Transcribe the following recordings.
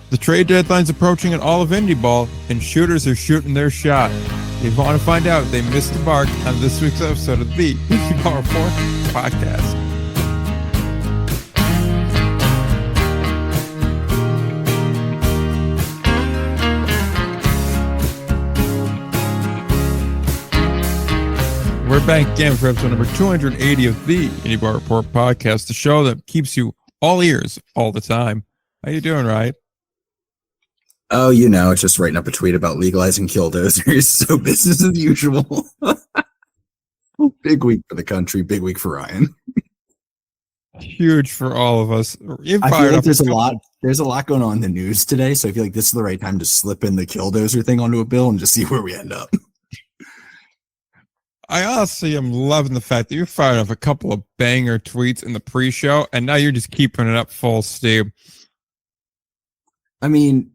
The trade deadline's approaching at all of Indy Ball, and shooters are shooting their shot. If you want to find out, they missed the mark on this week's episode of the Indy Ball Report podcast. We're back again for episode number 280 of the Indy Ball Report podcast, the show that keeps you all ears all the time. How you doing, Ryan? Oh, it's just writing up a tweet about legalizing killdozers. So business as usual. Big week for the country. Big week for Ryan. Huge for all of us. I feel like there's a lot going on in the news today. So I feel like this is the right time to slip in the killdozer thing onto a bill and just see where we end up. I honestly am loving the fact that you fired off a couple of banger tweets in the pre-show, and now you're just keeping it up full steam. I mean,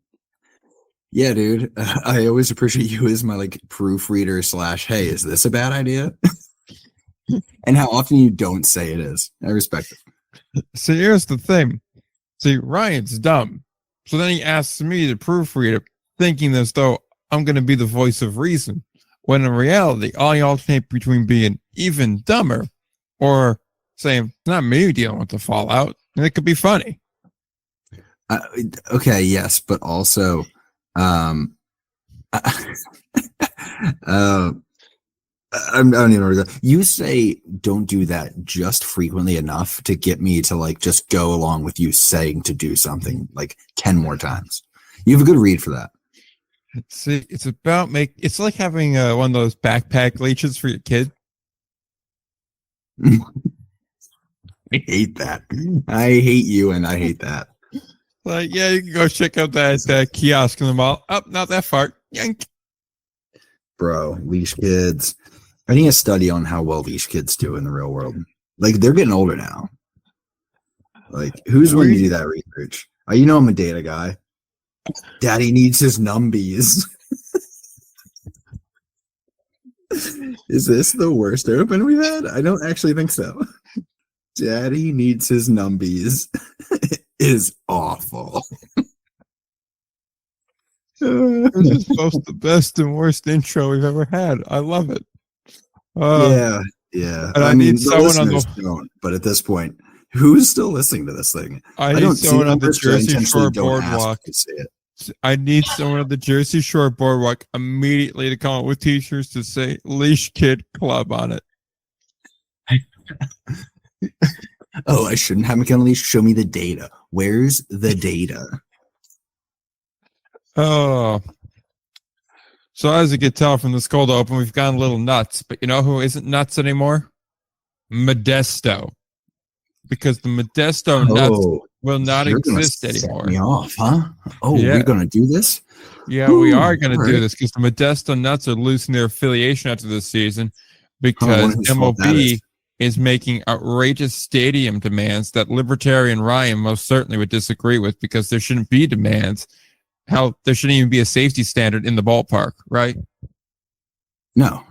yeah, dude. I always appreciate you as my proofreader / hey, is this a bad idea? And how often you don't say it is. I respect it. So here's the thing. See, Ryan's dumb. So then he asks me to proofread it, thinking as though I'm going to be the voice of reason. When in reality, all you alternate between being even dumber or saying, it's not me dealing with the fallout, and it could be funny. Okay, yes, but also, I don't even know where to go. You say don't do that just frequently enough to get me to just go along with you saying to do something 10 more times. You have a good read for that. See, it's about it's like having one of those backpack leeches for your kid. I hate that. I hate you, and I hate that. Yeah, you can go check out that kiosk in the mall. Oh, not that far. Yank. Bro, leash kids. I need a study on how well leash kids do in the real world. They're getting older now. Who's willing to do that research? I'm a data guy. Daddy needs his numbies. Is this the worst open we've had? I don't actually think so. Daddy needs his numbies is awful. This is both the best and worst intro we've ever had. I love it. Yeah. And I need someone on the don't, but at this point, who's still listening to this thing? I need someone on the Jersey Shore boardwalk. I need someone on the Jersey Shore boardwalk immediately to come up with t-shirts to say Leash Kid Club on it. Oh, I shouldn't have a leash. Show me the data. Where's the data? Oh. So as you can tell from this cold open, we've gone a little nuts. But you know who isn't nuts anymore? Modesto. Because the Modesto nuts will not exist anymore. Set me off, huh? Oh, yeah. We're going to do this? Yeah, we are going to do this because the Modesto Nuts are losing their affiliation after this season because MLB is making outrageous stadium demands that Libertarian Ryan most certainly would disagree with because there shouldn't be demands. How there shouldn't even be a safety standard in the ballpark, right? No.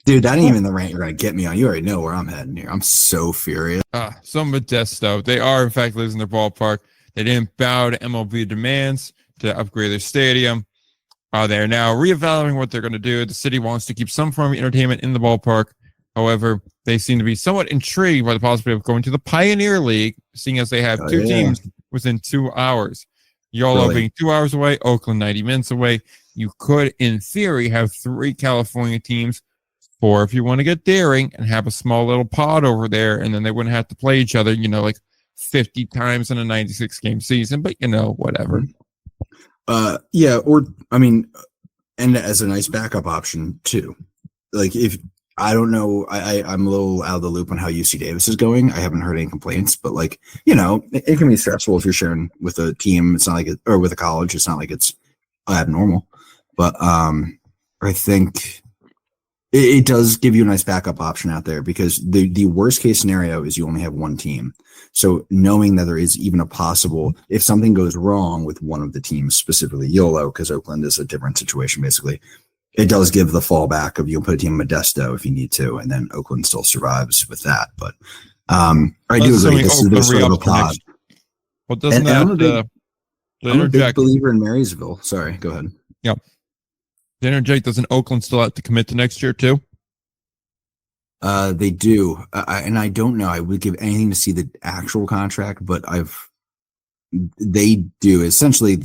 Dude, that ain't even the rant you're going to get me on. You already know where I'm heading here. I'm so furious. So Modesto, they are in fact losing their ballpark. They didn't bow to MLB demands to upgrade their stadium. They're now reevaluating what they're going to do. The city wants to keep some form of entertainment in the ballpark. However, they seem to be somewhat intrigued by the possibility of going to the Pioneer League, seeing as they have two teams within 2 hours. YOLO being 2 hours away, Oakland 90 minutes away. You could, in theory, have 3 California teams, 4 if you want to get daring, and have a small little pod over there, and then they wouldn't have to play each other, 50 times in a 96-game season, but, whatever. And as a nice backup option, too. If I don't know, I'm a little out of the loop on how UC Davis is going. I haven't heard any complaints, but it can be stressful if you're sharing with a team. It's not like or with a college. It's not like it's abnormal, but I think it does give you a nice backup option out there because the worst case scenario is you only have one team. So knowing that there is even a possible, if something goes wrong with one of the teams, specifically YOLO, because Oakland is a different situation, basically, it does give the fallback of you'll put a team in Modesto if you need to, and then Oakland still survives with that. But I do agree. This is sort of a pod. Well, doesn't To I'm a big interject, believer in Marysville. Sorry, go ahead. doesn't Oakland still have to commit to next year too? They do, and I don't know. I would give anything to see the actual contract, but they do. Essentially,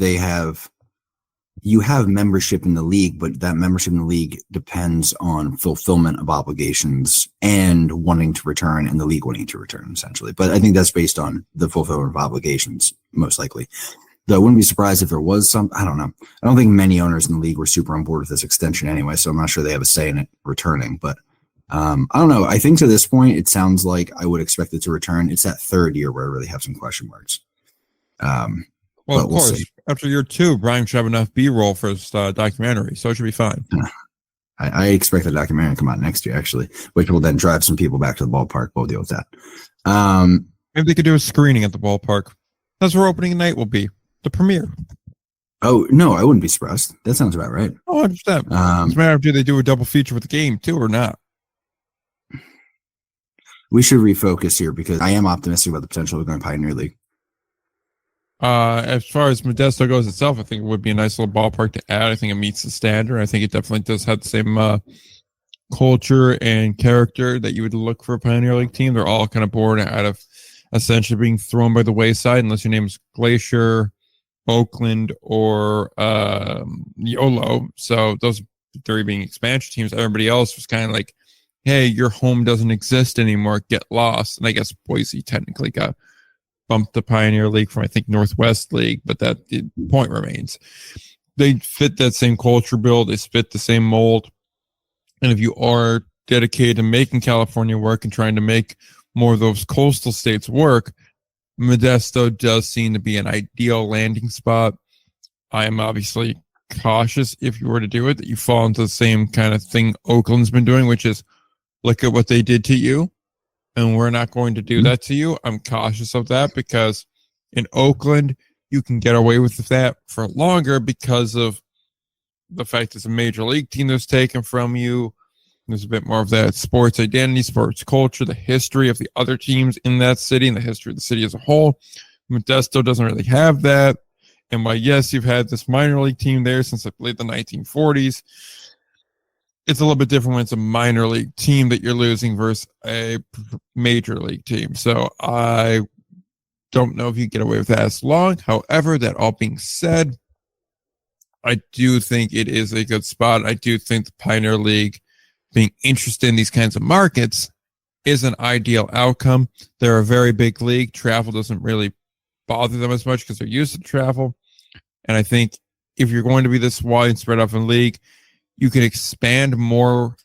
you have membership in the league, but that membership in the league depends on fulfillment of obligations and wanting to return, and the league wanting to return, essentially. But I think that's based on the fulfillment of obligations, most likely. Though I wouldn't be surprised if there was some. I don't know. I don't think many owners in the league were super on board with this extension anyway, so I'm not sure they have a say in it returning. But I don't know. I think to this point, it sounds like I would expect it to return. It's that third year where I really have some question marks. Well, of course, after year 2, Brian should have enough B-roll for his documentary, so it should be fine. I expect the documentary to come out next year, actually, which will then drive some people back to the ballpark. We'll deal with that. Maybe they could do a screening at the ballpark. That's where opening night will be. The premiere. Oh, no, I wouldn't be surprised. That sounds about right. Oh, 100%. It's a matter of, do they do a double feature with the game, too, or not? We should refocus here because I am optimistic about the potential of going Pioneer League. As far as Modesto goes itself, I think it would be a nice little ballpark to add. I think it meets the standard. I think it definitely does have the same culture and character that you would look for a Pioneer League team. They're all kind of born out of essentially being thrown by the wayside, unless your name is Glacier, Oakland, or YOLO. So those three being expansion teams. Everybody else was kind of like, hey, your home doesn't exist anymore. Get lost. And I guess Boise technically got bumped the Pioneer League from, I think, Northwest League, but that the point remains. They fit that same culture build. They fit the same mold. And if you are dedicated to making California work and trying to make more of those coastal states work, Modesto does seem to be an ideal landing spot. I am obviously cautious, if you were to do it, that you fall into the same kind of thing Oakland's been doing, which is look at what they did to you, and we're not going to do that to you. I'm cautious of that because in Oakland, you can get away with that for longer because of the fact it's a major league team that's taken from you. There's a bit more of that sports identity, sports culture, the history of the other teams in that city, and the history of the city as a whole. Modesto doesn't really have that. And while, yes, you've had this minor league team there since, I believe, the 1940s, it's a little bit different when it's a minor league team that you're losing versus a major league team. So I don't know if you get away with that as long. However, that all being said, I do think it is a good spot. I do think the Pioneer League being interested in these kinds of markets is an ideal outcome. They're a very big league. Travel doesn't really bother them as much because they're used to travel. And I think if you're going to be this wide and spread off in league, you can expand more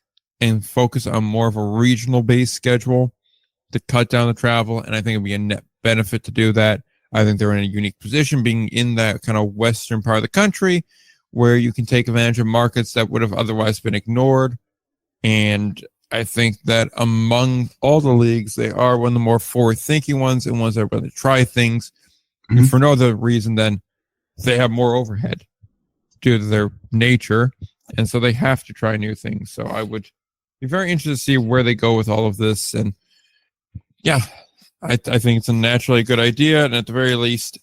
and focus on more of a regional based schedule to cut down the travel. And I think it'd be a net benefit to do that. I think they're in a unique position being in that kind of western part of the country where you can take advantage of markets that would have otherwise been ignored. And I think that among all the leagues, they are one of the more forward-thinking ones and ones that are going to try things. Mm-hmm. And for no other reason than they have more overhead due to their nature. And so they have to try new things. So I would be very interested to see where they go with all of this. And yeah, I think it's a naturally good idea. And at the very least,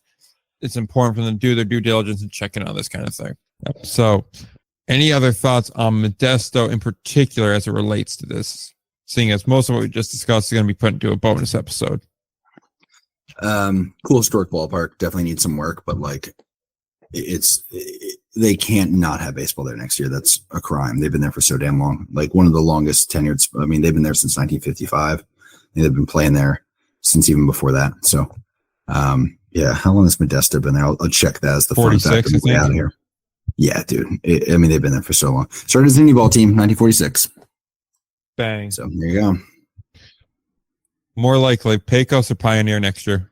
it's important for them to do their due diligence and check in on this kind of thing. So any other thoughts on Modesto in particular as it relates to this? Seeing as most of what we just discussed is going to be put into a bonus episode. Cool historic ballpark. Definitely needs some work, but like they can't not have baseball there next year. That's a crime. They've been there for so damn long. Like one of the longest tenured. I mean, they've been there since 1955. They've been playing there since even before that. So, yeah. How long has Modesto been there? I'll check that as the 46. Fun fact out of here. Yeah, dude. I mean, they've been there for so long. Started as an Indy Ball team, 1946. Bang. So there you go. More likely, Pecos or Pioneer next year.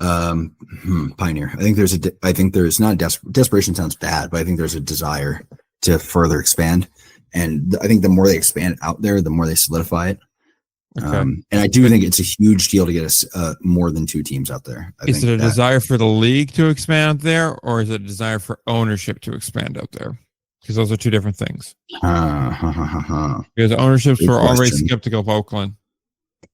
Pioneer. I think there's not desperation sounds bad, but I think there's a desire to further expand, and I think the more they expand out there, the more they solidify it. Okay. And I do think it's a huge deal to get us more than two teams out there. Is it a desire for the league to expand there, or is it a desire for ownership to expand out there? Because those are two different things. Because ownerships were already skeptical of Oakland.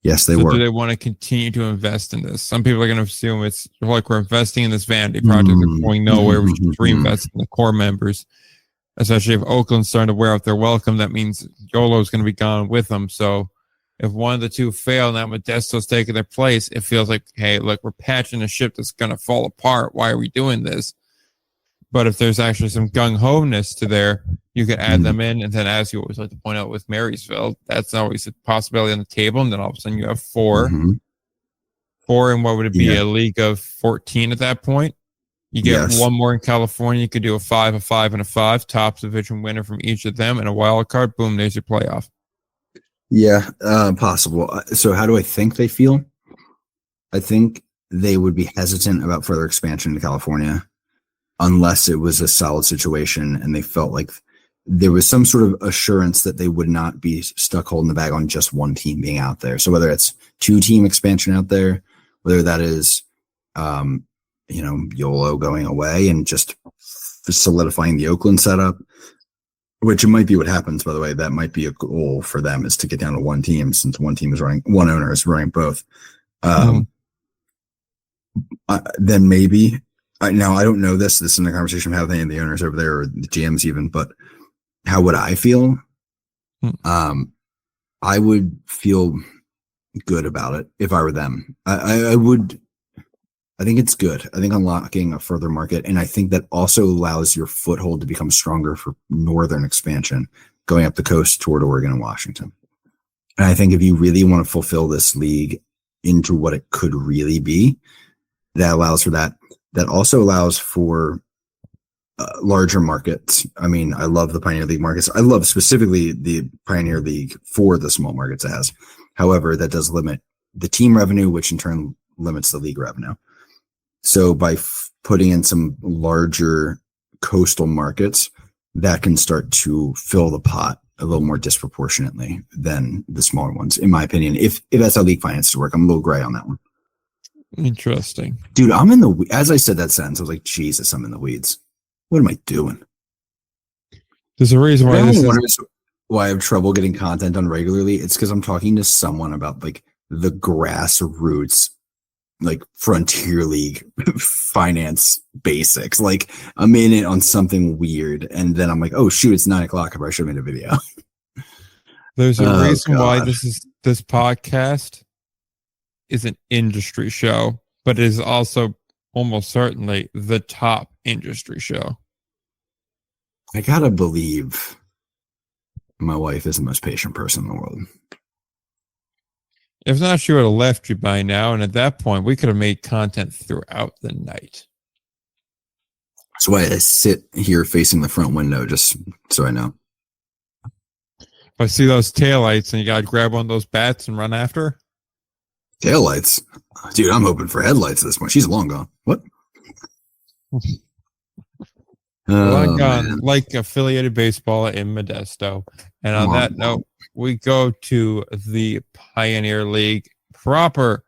Yes, they So were. do they want to continue to invest in this? Some people are going to assume it's like we're investing in this vanity project that's going nowhere. We should reinvest in the core members, especially if Oakland's starting to wear out their welcome. That means YOLO's going to be gone with them. So if one of the two fail, now Modesto's taking their place, it feels like, hey, look, we're patching a ship that's going to fall apart. Why are we doing this? But if there's actually some gung-ho-ness to there, you can add them in. And then, as you always like to point out with Marysville, that's always a possibility on the table. And then all of a sudden you have four. Four in what would it be, a league of 14 at that point? You get one more in California. You could do a 5, a 5, and a 5. Top division winner from each of them. And a wild card. Boom, there's your playoff. Yeah, possible. So how do I think they feel? I think they would be hesitant about further expansion to California unless it was a solid situation and they felt like there was some sort of assurance that they would not be stuck holding the bag on just one team being out there. So whether it's 2-team expansion out there, whether that is, YOLO going away and just solidifying the Oakland setup, which it might be what happens, by the way. That might be a goal for them, is to get down to one team, since one owner is running both. Then maybe, now I don't know this is in a conversation I'm having with the owners over there or the GMs even, but how would I feel? I would feel good about it if I were them. I would. I think it's good. I think unlocking a further market, and I think that also allows your foothold to become stronger for northern expansion, going up the coast toward Oregon and Washington. And I think if you really want to fulfill this league into what it could really be, that allows for that. That also allows for larger markets. I mean, I love the Pioneer League markets. I love specifically the Pioneer League for the small markets it has. However, that does limit the team revenue, which in turn limits the league revenue. So by putting in some larger coastal markets, that can start to fill the pot a little more disproportionately than the smaller ones, in my opinion. If that's how league finances work, I'm a little gray on that one. Interesting. Dude, as I said that sentence, I was like, Jesus, I'm in the weeds. What am I doing? There's a reason why why I have trouble getting content done regularly. It's because I'm talking to someone about like the grassroots, like Frontier League finance basics. Like I'm in it on something weird, and then I'm like, oh shoot, it's 9:00. I probably should have made a video. There's a reason why this podcast is an industry show, but it is also almost certainly the top industry show. I gotta believe my wife is the most patient person in the world. If not, she would have left you by now, and at that point, we could have made content throughout the night. That's why I sit here facing the front window, just so I know. If I see those taillights and you gotta grab one of those bats and run after her. Taillights? Dude, I'm hoping for headlights at this point. She's long gone. What? Long gone, like affiliated baseball in Modesto. And on that note, we go to the Pioneer League proper,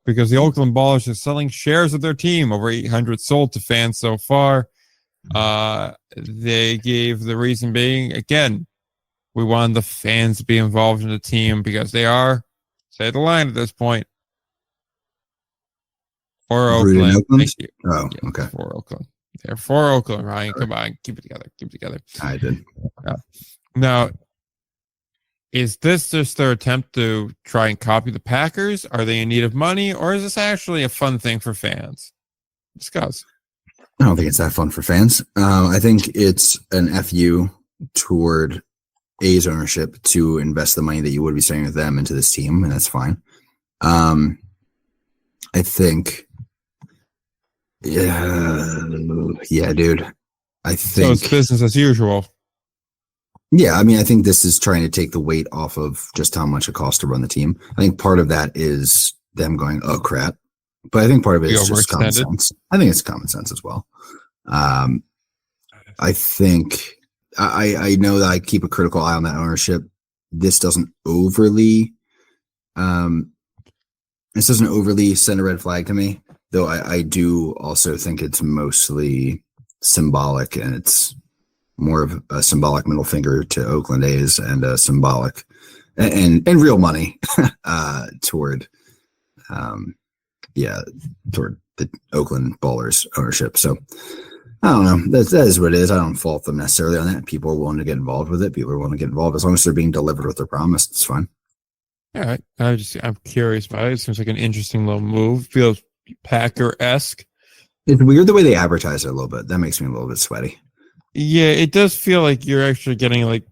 because the Oakland Ballers are selling shares of their team. Over 800 sold to fans so far. They gave the reason being, again, we wanted the fans to be involved in the team because they are, say the line at this point, for Oakland. Thank you. Oh, yeah, okay. For Oakland. They're for Oakland, Ryan. Come on, keep it together. Keep it together. I did. Now, is this just their attempt to try and copy the Packers? Are they in need of money, or is this actually a fun thing for fans? Discuss. I don't think it's that fun for fans. I think it's an FU toward A's ownership to invest the money that you would be spending with them into this team, and that's fine. I think, yeah, dude. I think so. It's business as usual. Yeah, I mean, I think this is trying to take the weight off of just how much it costs to run the team. I think part of that is them going, oh, crap. But I think part of it is just common sense. I think it's common sense as well. I think I know that I keep a critical eye on that ownership. This doesn't overly send a red flag to me, though I do also think it's mostly symbolic, and it's more of a symbolic middle finger to Oakland A's and a symbolic and real money toward toward the Oakland Ballers ownership. So I don't know. That is what it is. I don't fault them necessarily on that. People are willing to get involved with it. People are willing to get involved as long as they're being delivered what they're promised. It's fine. Yeah, I'm curious about it. It seems like an interesting little move. Feels Packer-esque. It's weird the way they advertise it a little bit. That makes me a little bit sweaty. Yeah, it does feel like you're actually getting like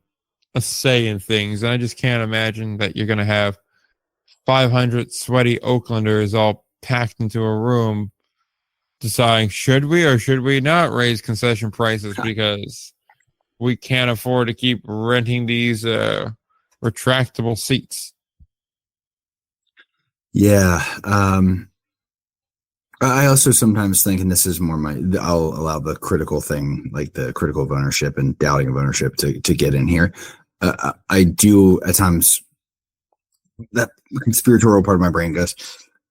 a say in things. And I just can't imagine that you're going to have 500 sweaty Oaklanders all packed into a room deciding should we or should we not raise concession prices because we can't afford to keep renting these retractable seats. Yeah. I also sometimes think, and this is more I'll allow the critical thing, like the critical of ownership and doubting of ownership to get in here. I do at times, that conspiratorial part of my brain goes,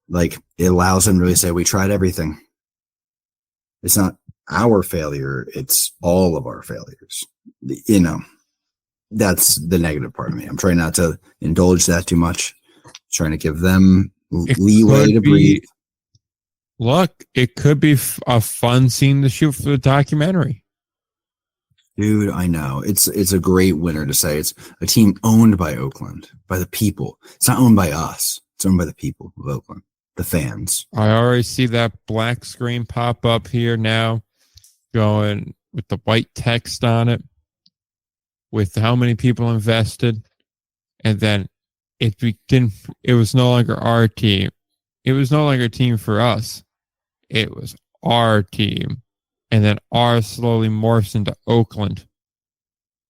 like, it allows them to really say, we tried everything. It's not our failure. It's all of our failures. You know, that's the negative part of me. I'm trying not to indulge that too much. Trying to give them leeway to breathe. Look, it could be a fun scene to shoot for the documentary. Dude, I know. It's a great winner to say it's a team owned by Oakland, by the people. It's not owned by us. It's owned by the people of Oakland, the fans. I already see that black screen pop up here now, going with the white text on it, with how many people invested, and then it was no longer our team. It was no longer a team for us. It was our team. And then ours slowly morphs into Oakland.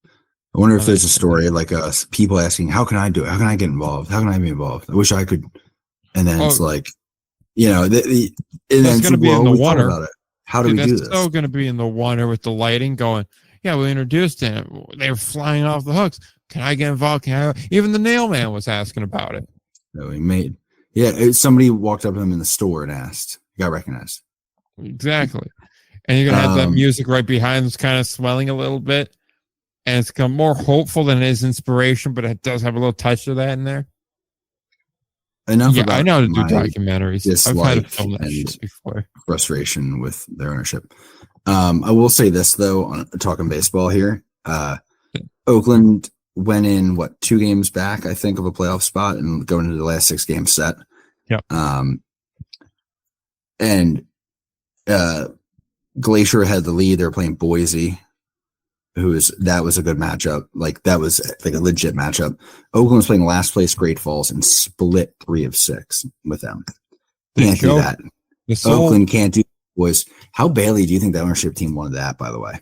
I wonder if there's a story like us, people asking, how can I do it? How can I get involved? How can I be involved? I wish I could. And then it's like, you know, and then it's going to be in the water. How do we do this? It's so going to be in the water with the lighting going, yeah, we introduced him. They were flying off the hooks. Can I get involved? Even the nail man was asking about it. No, he made. Yeah, somebody walked up to him in the store and asked. He got recognized. Exactly. And you're going to have that music right behind us kind of swelling a little bit. And it's become more hopeful than it is inspiration, but it does have a little touch of that in there. Enough yeah, about I know how to do documentaries. I've had to film that shit before. Frustration with their ownership. I will say this, though, on talking baseball here. Oakland went in, 2 games back, I think, of a playoff spot and going into the last 6 games set. Yep. And Glacier had the lead. They were playing Boise, that was a good matchup. Like, that was like a legit matchup. Oakland was playing last place Great Falls and split 3 of 6 with them. Can't do that. Oakland can't do was how badly do you think the ownership team wanted that, by the way?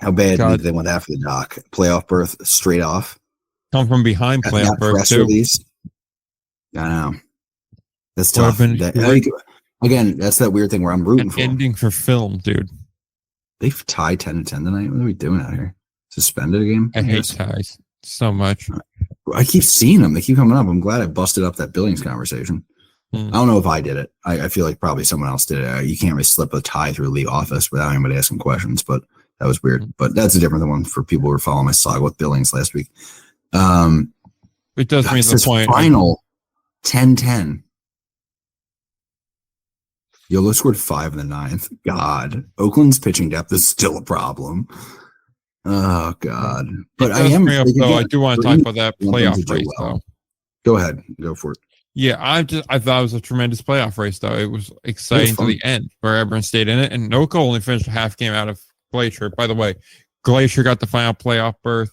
How bad did they want that for the doc? Playoff berth straight off. Come from behind playoff berth press too. Release. I know. That's tough. Again, that's that weird thing where I'm rooting for ending for film, dude. They've tied 10-10 tonight. What are we doing out here? Suspended a game? I hate ties so much. I keep seeing them. They keep coming up. I'm glad I busted up that Billings conversation. I don't know if I did it. I feel like probably someone else did it. You can't really slip a tie through a league office without anybody asking questions, but that was weird. But that's a different one for people who were following my saga with Billings last week. It does mean the point. Final 10-10. Yolo scored 5 in the 9th. God, Oakland's pitching depth is still a problem. Oh God! But I do want to talk about that playoff race, though. Go ahead, go for it. Yeah, I thought it was a tremendous playoff race, though. It was exciting to the end, where everyone stayed in it, and Noco only finished a half game out of Glacier. By the way, Glacier got the final playoff berth.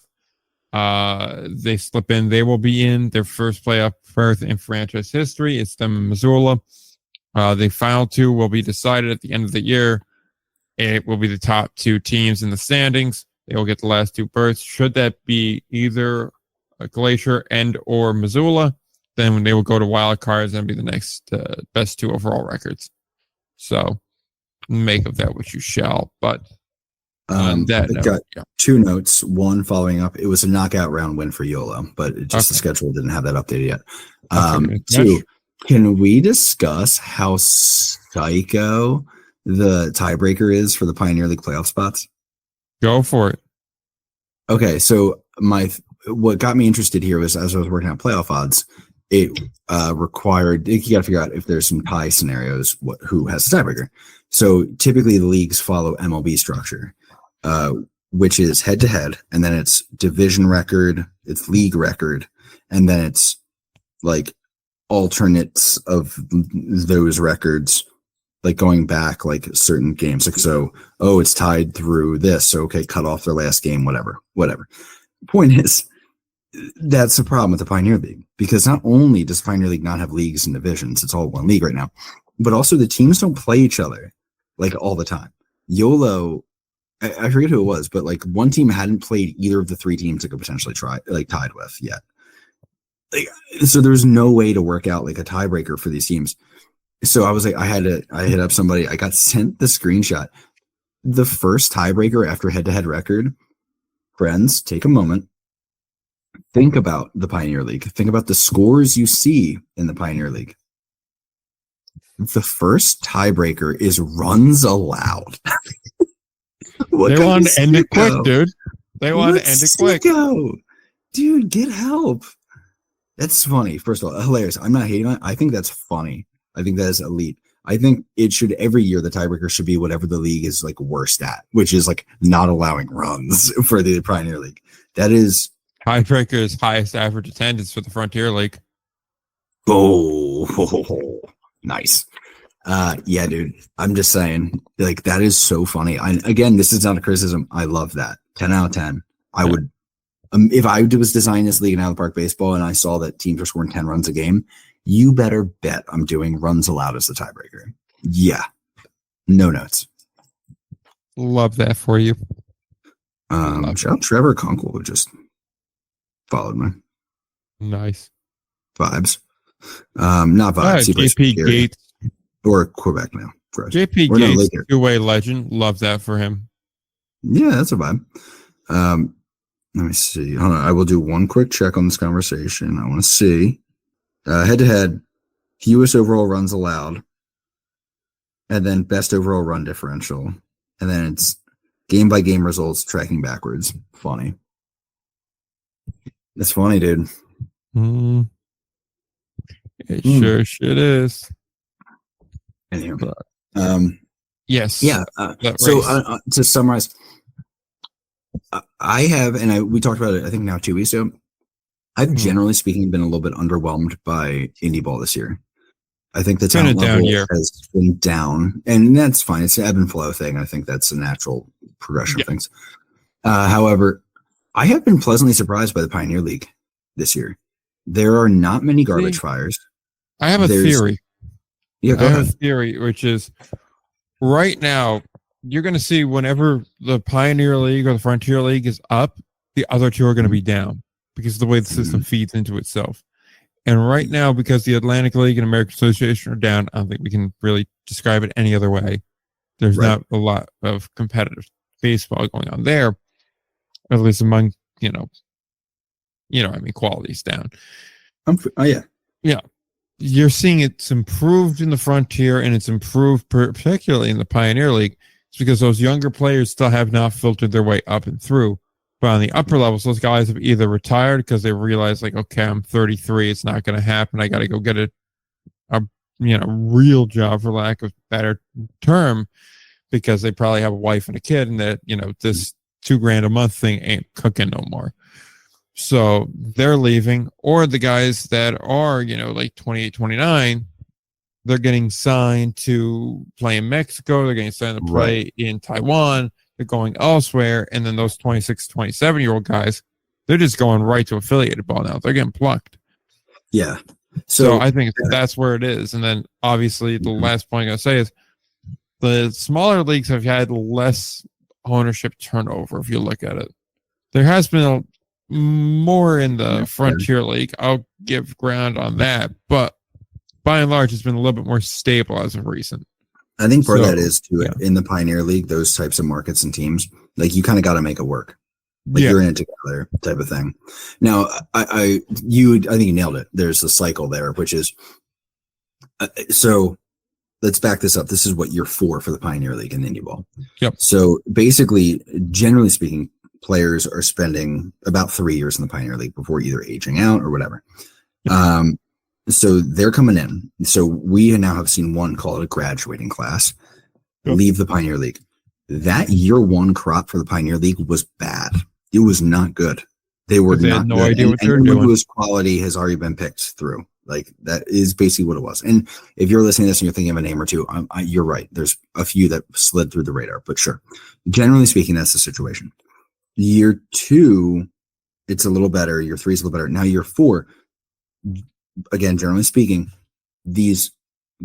They slip in. They will be in their first playoff berth in franchise history. It's them in Missoula. The final 2 will be decided at the end of the year. It will be the top 2 teams in the standings. They will get the last 2 berths. Should that be either a Glacier and or Missoula, then they will go to wild cards and be the next best 2 overall records. So make of that what you shall. But on that note, got 2 notes. One following up, it was a knockout round win for YOLO, but the schedule didn't have that updated yet. 2, can we discuss how psycho the tiebreaker is for the Pioneer League playoff spots? Go for it. Okay, so my what got me interested here was as I was working on playoff odds, it required you got to figure out if there's some tie scenarios, who has the tiebreaker. So typically the leagues follow MLB structure, which is head to head, and then it's division record, it's league record, and then it's like alternates of those records, like going back like certain games. Like, so, it's tied through this. So, okay, cut off their last game, whatever. Point is, that's the problem with the Pioneer League, because not only does Pioneer League not have leagues and divisions, it's all one league right now, but also the teams don't play each other like all the time. YOLO, I forget who it was, but like one team hadn't played either of the three teams it could potentially tied with yet. Like, so there's no way to work out like a tiebreaker for these teams. So I was like, I hit up somebody. I got sent the screenshot. The first tiebreaker after head-to-head record. Friends, take a moment. Think about the Pioneer League. Think about the scores you see in the Pioneer League. The first tiebreaker is runs allowed. They want to end it quick, dude. They want to end it quick. Dude, get help. That's funny. First of all, hilarious. I'm not hating on it. I think that's funny. I think that is elite. I think it should, every year, the tiebreaker should be whatever the league is like worst at, which is like not allowing runs for the Pioneer League. That is tiebreaker is highest average attendance for the Frontier League. Oh, nice. Yeah, dude. I'm just saying, like, that is so funny. Again, this is not a criticism. I love that. 10 out of 10. I would, if I was designing this league in Allen Park baseball and I saw that teams are scoring 10 runs a game, you better bet I'm doing runs allowed as the tiebreaker. Yeah. No notes. Love that for you. Shout out Trevor Kunkel, who just followed me. Nice. Vibes. Not vibes. JP Gates. Or Quebec now. JP Gates, two-way legend. Love that for him. Yeah, that's a vibe. Let me see. Hold on. I will do one quick check on this conversation. I want to see. Head-to-head, fewest overall runs allowed, and then best overall run differential, and then it's game-by-game results tracking backwards. Funny. That's funny, dude. It sure is. Anyway, yes. Yeah. So to summarize, I have, and we talked about it, I think now 2 weeks ago. I've generally speaking been a little bit underwhelmed by Indy Ball this year. I think the talent level has been down, and that's fine. It's an ebb and flow thing. I think that's a natural progression of things. However, I have been pleasantly surprised by the Pioneer League this year. There are not many garbage fires. I have a theory. Yeah, go ahead. A theory, which is right now, you're going to see whenever the Pioneer League or the Frontier League is up, the other two are going to be down because of the way the system feeds into itself. And right now, because the Atlantic League and American Association are down, I don't think we can really describe it any other way. There's not a lot of competitive baseball going on there, at least among, quality's down. Yeah. You're seeing it's improved in the Frontier and it's improved particularly in the Pioneer League. It's because those younger players still have not filtered their way up and through. But on the upper levels, those guys have either retired because they realize, like, okay, I'm 33, it's not going to happen. I got to go get a real job, for lack of a better term, because they probably have a wife and a kid, and that this $2,000 a month thing ain't cooking no more. So they're leaving, or the guys that are like 28, 29, they're getting signed to play in Mexico. They're getting signed to play in Taiwan. They're going elsewhere. And then those 26, 27-year-old guys, they're just going right to affiliated ball now. They're getting plucked. Yeah. So I think that's where it is. And then obviously the last point I'm going to say is the smaller leagues have had less ownership turnover. If you look at it, there has been more in the Frontier League. I'll give ground on that. But by and large, it's been a little bit more stable as of recent. I think part of that is too in the Pioneer League, those types of markets and teams, like you kind of got to make it work. Like you're in it together type of thing. Now, I think you nailed it. There's a cycle there, which is, so let's back this up. This is what year 4 for the Pioneer League in Indy Ball. Yep. So basically, generally speaking, players are spending about 3 years in the Pioneer League before either aging out or whatever. So they're coming in. So we now have seen one, call it a graduating class, leave the Pioneer League. That year one crop for the Pioneer League was bad. It was not good. They were not had no good. idea what they were anyone doing. who was quality has already been picked through. Like, that is basically what it was. And if you're listening to this and you're thinking of a name or two, you're right. There's a few that slid through the radar, but sure. Generally speaking, that's the situation. Year 2, it's a little better. Year 3 is a little better. Now year 4, again, generally speaking, these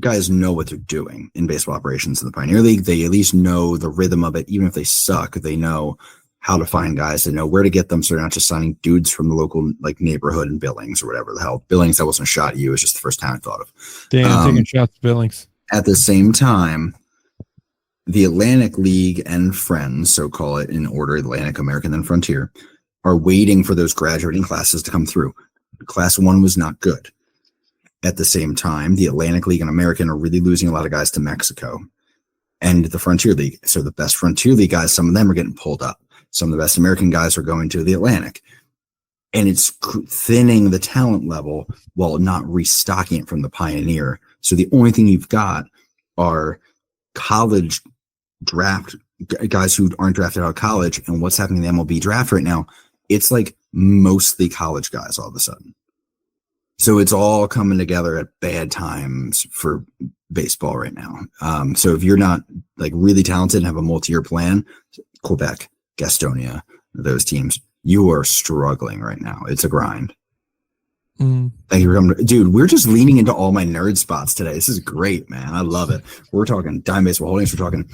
guys know what they're doing in baseball operations in the Pioneer League. They at least know the rhythm of it. Even if they suck, they know how to find guys. They know where to get them. So they're not just signing dudes from the local like neighborhood in Billings or whatever the hell. Billings, that wasn't a shot at you. It was just the first time I thought of. Damn, taking shots at Billings. At the same time, the Atlantic League and Friends, so call it in order, Atlantic, American, then Frontier, are waiting for those graduating classes to come through. Class 1 was not good. At the same time, the Atlantic League and American are really losing a lot of guys to Mexico and the Frontier League. So the best Frontier League guys, some of them are getting pulled up. Some of the best American guys are going to the Atlantic. And it's thinning the talent level while not restocking it from the Pioneer. So the only thing you've got are college draft guys who aren't drafted out of college. And what's happening in the MLB draft right now, it's like mostly college guys all of a sudden. So it's all coming together at bad times for baseball right now. So if you're not like really talented and have a multi-year plan, Quebec, Gastonia, those teams, you are struggling right now. It's a grind. Thank you for coming. Dude, we're just leaning into all my nerd spots today. This is great, man. I love it. We're talking Dime Baseball Holdings. We're talking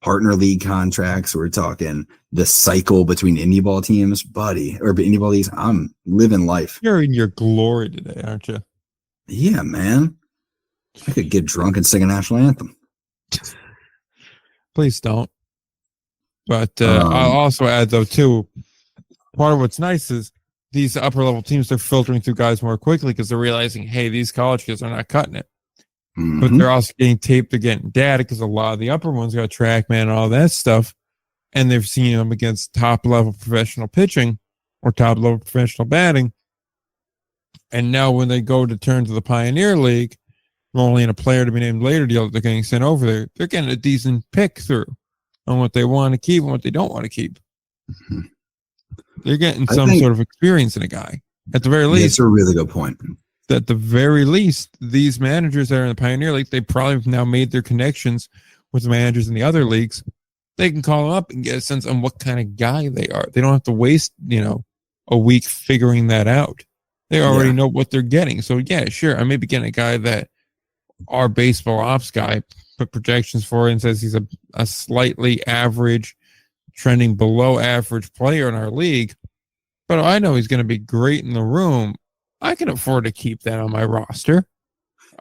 partner league contracts. We're talking the cycle between Indy Ball teams, buddy, or Indy Ball leagues. I'm living life. You're in your glory today, aren't you? Yeah, man. I could get drunk and sing a national anthem. Please don't. But I'll also add, though, too, part of what's nice is these upper level teams, they're filtering through guys more quickly because they're realizing, hey, these college kids are not cutting it. But they're also getting taped, they're getting data because a lot of the upper ones got TrackMan and all that stuff. And they've seen them against top level professional pitching or top level professional batting. And now when they go to turn to the Pioneer League, only in a player to be named later deal that they're getting sent over there, they're getting a decent pick through on what they want to keep and what they don't want to keep. They're getting some sort of experience in a guy. At the very least. That's a really good point. At the very least, these managers that are in the Pioneer League, they probably have now made their connections with the managers in the other leagues. They can call them up and get a sense on what kind of guy they are. They don't have to waste, a week figuring that out. They already know what they're getting. So, yeah, sure, I may be getting a guy that our baseball ops guy put projections for and says he's a slightly average, trending below average player in our league. But I know he's going to be great in the room. I can afford to keep that on my roster.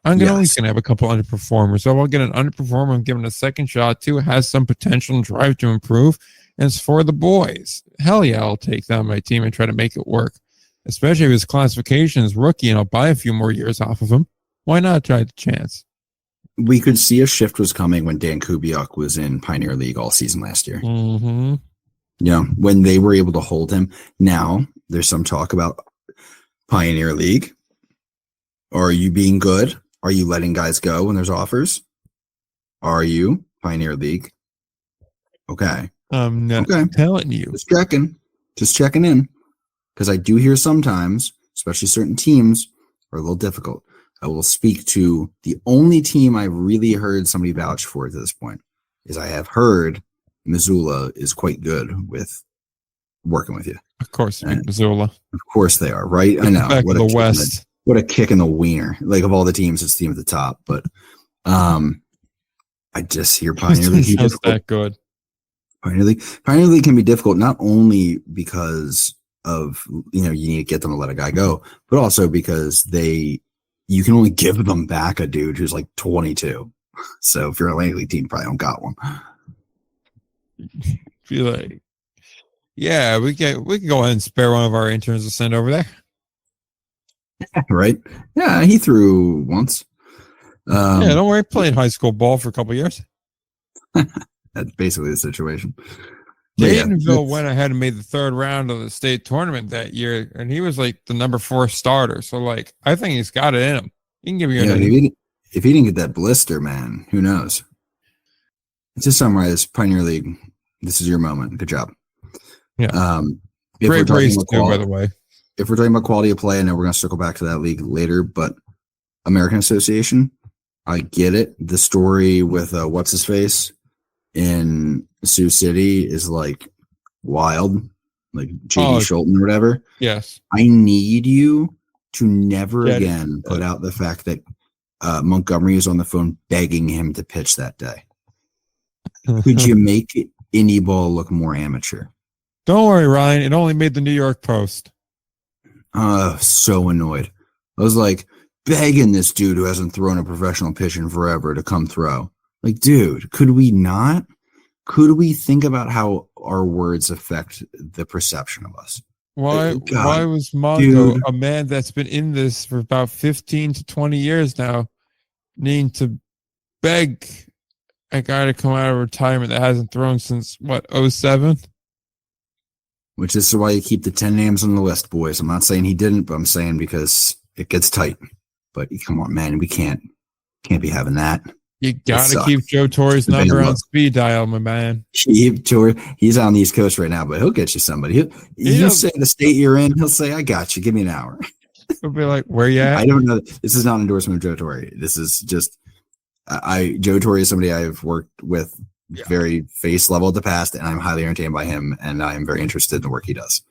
I'm only going to have a couple underperformers. So I'll get an underperformer and give him a second shot too. It has some potential and drive to improve. And it's for the boys. Hell yeah, I'll take that on my team and try to make it work. Especially if his classification is rookie and I'll buy a few more years off of him. Why not try the chance? We could see a shift was coming when Dan Kubiak was in Pioneer League all season last year. When they were able to hold him. Now there's some talk about Pioneer League. Are you being good? Are you letting guys go when there's offers? Are you Pioneer League? Okay. I'm not telling you. Just checking in. Because I do hear sometimes, especially certain teams, are a little difficult. I will speak to the only team I've really heard somebody vouch for at this point is I have heard Missoula is quite good with working with you. Of course, Missoula. Of course they are, right? I know. Back to the West. What a kick in the wiener. Like, of all the teams, it's the team at the top. But I just hear Pioneer League just that good. Pioneer League can be difficult, not only because of, you need to get them to let a guy go, but also because you can only give them back a dude who's like 22. So if you're an Atlantic League team, you probably don't got one. Feel like, yeah, we can go ahead and spare one of our interns to send over there. Right? Yeah, he threw once. Don't worry. Played high school ball for a couple of years. That's basically the situation. Daytonville went ahead and made the third round of the state tournament that year, and he was like the number 4 starter. So, like, I think he's got it in him. He can give you if he didn't get that blister, man, who knows? To summarize, Pioneer League, this is your moment. Good job. Yeah. Great race, too, by the way. If we're talking about quality of play, I know we're going to circle back to that league later, but American Association, I get it. The story with what's his face in Sioux City is like wild, like JD Schulten or whatever. Yes. I need you to never again put out the fact that Montgomery is on the phone begging him to pitch that day. Could you make Indy Ball look more amateur? Don't worry, Ryan. It only made the New York Post. So annoyed. I was like begging this dude who hasn't thrown a professional pitch in forever to come throw. Like, dude, could we not? Could we think about how our words affect the perception of us? Why was Mongo, a man that's been in this for about 15 to 20 years now, needing to beg a guy to come out of retirement that hasn't thrown since, 07? Which is why you keep the 10 names on the list, boys. I'm not saying he didn't, but I'm saying because it gets tight. But come on, man, we can't be having that. You gotta keep Joe Torre's number on speed dial, my man. Keep Torre. He's on the East Coast right now, but he'll get you somebody. You say the state you're in, he'll say, "I got you. Give me an hour." He'll be like, "Where you at?" I don't know. This is not an endorsement of Joe Torre. This is just Joe Torre is somebody I've worked with very face level at the past, and I'm highly entertained by him, and I'm very interested in the work he does.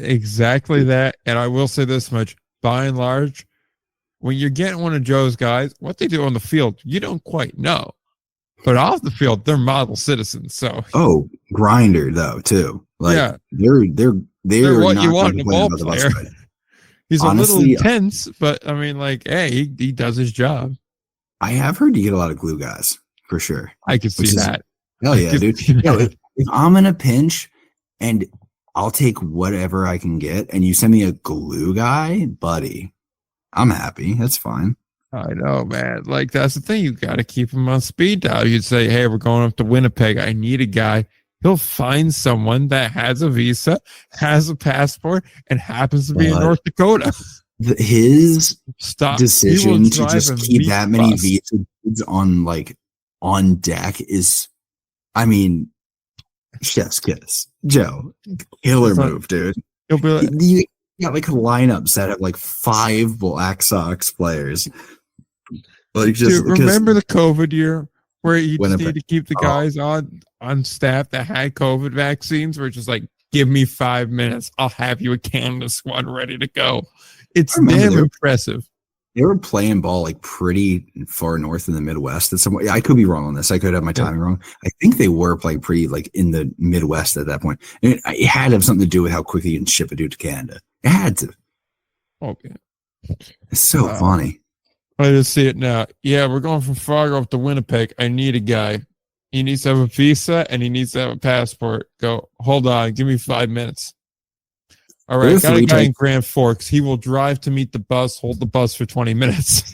Exactly that. And I will say this much: by and large, when you're getting one of Joe's guys, what they do on the field, you don't quite know. But off the field, they're model citizens. So grinder though too. Like they're what you want in a ball player. He's honestly, a little intense, but I mean, like, hey, he does his job. I have heard you get a lot of glue guys for sure. I can see that. Hell yeah, dude. If I'm in a pinch and I'll take whatever I can get, and you send me a glue guy, buddy, I'm happy. That's fine. I know, man. Like, that's the thing. You got to keep him on speed dial. You'd say, hey, we're going up to Winnipeg. I need a guy. He'll find someone that has a visa, has a passport, and happens to be in North Dakota. His decision to just keep that many visas on deck is, I mean, chef's kiss. Joe, killer move, dude. He'll be like, you got like lineups that have like 5 Black Sox players. Like, just dude, remember the COVID year where you just need to keep the guys on staff that had COVID vaccines? Where it's just like, give me 5 minutes, I'll have you a Canada squad ready to go. It's damn impressive. They were playing ball like pretty far north in the Midwest. I could be wrong on this. I could have my timing wrong. I think they were playing pretty like in the Midwest at that point. And it had to have something to do with how quickly you can ship a dude to Canada. It had to. Okay. It's so funny. I just see it now. Yeah, we're going from Fargo up to Winnipeg. I need a guy. He needs to have a visa and he needs to have a passport. Go, hold on, give me 5 minutes. All right, got a guy in Grand Forks. He will drive to meet the bus, hold the bus for 20 minutes.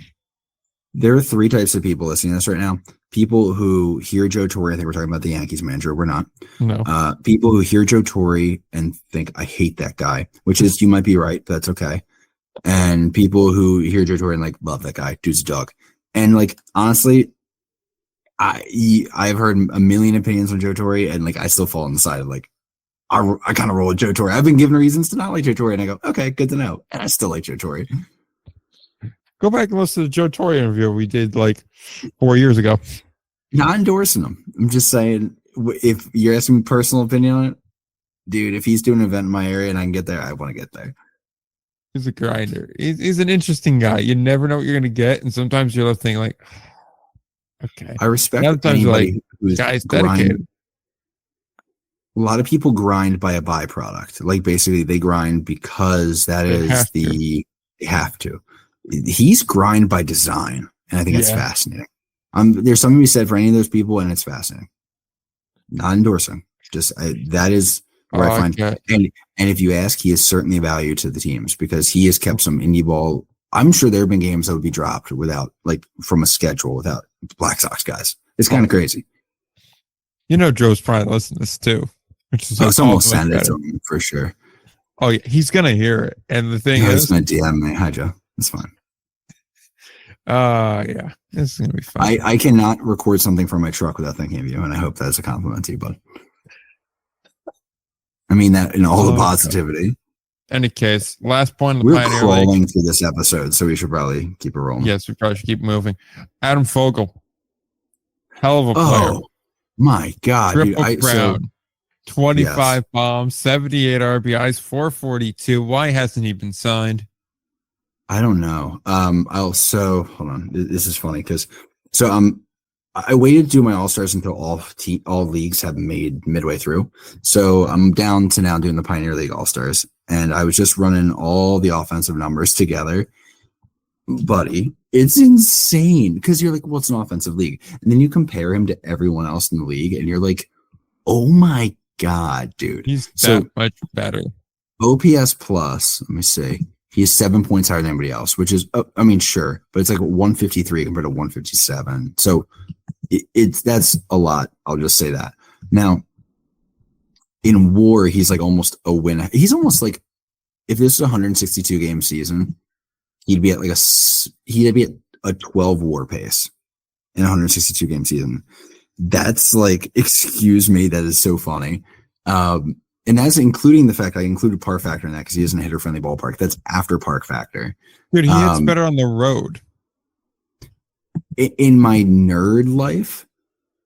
There are 3 types of people listening to this right now. People who hear Joe Torre, I think we're talking about the Yankees manager. We're not. No. People who hear Joe Torre and think, I hate that guy, which is, you might be right, but that's okay. And people who hear Joe Torre and like, love that guy, dude's a dog. And like, honestly, I've heard a million opinions on Joe Torre, and like, I still fall on the side of like, I kind of roll with Joe Torre. I've been given reasons to not like Joe Torre, and I go, okay, good to know. And I still like Joe Torre. Go back and listen to the Joe Torre interview we did like 4 years ago. Not endorsing him. I'm just saying, if you're asking me personal opinion on it, dude, if he's doing an event in my area and I can get there, I want to get there. He's a grinder. He's an interesting guy. You never know what you're going to get. And sometimes you're left thinking like, okay. I respect anybody who's guy's dedicated. A lot of people grind by a byproduct. Like basically they grind because they have to. He's grind by design. And I think that's fascinating. There's something to be said for any of those people, and it's fascinating. Not endorsing. Just that is where I find. And if you ask, he is certainly a value to the teams because he has kept some Indy Ball. I'm sure there have been games that would be dropped without, like, from a schedule without Black Sox guys. It's kind of crazy. Joe's probably listening to this too, which is someone will send it to him for sure. Oh, yeah, he's gonna hear it. And the thing He's is, gonna DM me. Hi, Joe. It's fine. Yeah, this is gonna be fun. I cannot record something from my truck without thinking of you, and I hope that's a compliment to you, bud. I mean that in all the positivity. Any case, last point of the We're Pioneer crawling League. through this episode, so we should probably keep it rolling. Yes, we probably should keep moving. Adam Fogel, hell of a player. Oh my God, Triple dude! crown, 25 bombs, 78 RBIs, 442. Why hasn't he been signed? I don't know. Hold on. This is funny because I waited to do my All-Stars until all leagues have made midway through. So I'm down to now doing the Pioneer League All-Stars, and I was just running all the offensive numbers together. Buddy, it's insane because you're like, well, it's an offensive league. And then you compare him to everyone else in the league, and you're like, oh my God, dude. He's that much better. OPS plus, let me see. He is 7 points higher than anybody else, which is, sure, but it's like 153 compared to 157. So that's a lot. I'll just say that. Now, in WAR, he's like almost a win. He's almost like, if this is a 162 game season, he'd be at a 12 WAR pace in a 162 game season. That's like, excuse me, that is so funny. And that's including the fact I included park factor in that because he is in a hitter-friendly ballpark. That's after park factor. Dude, he hits better on the road. In my nerd life,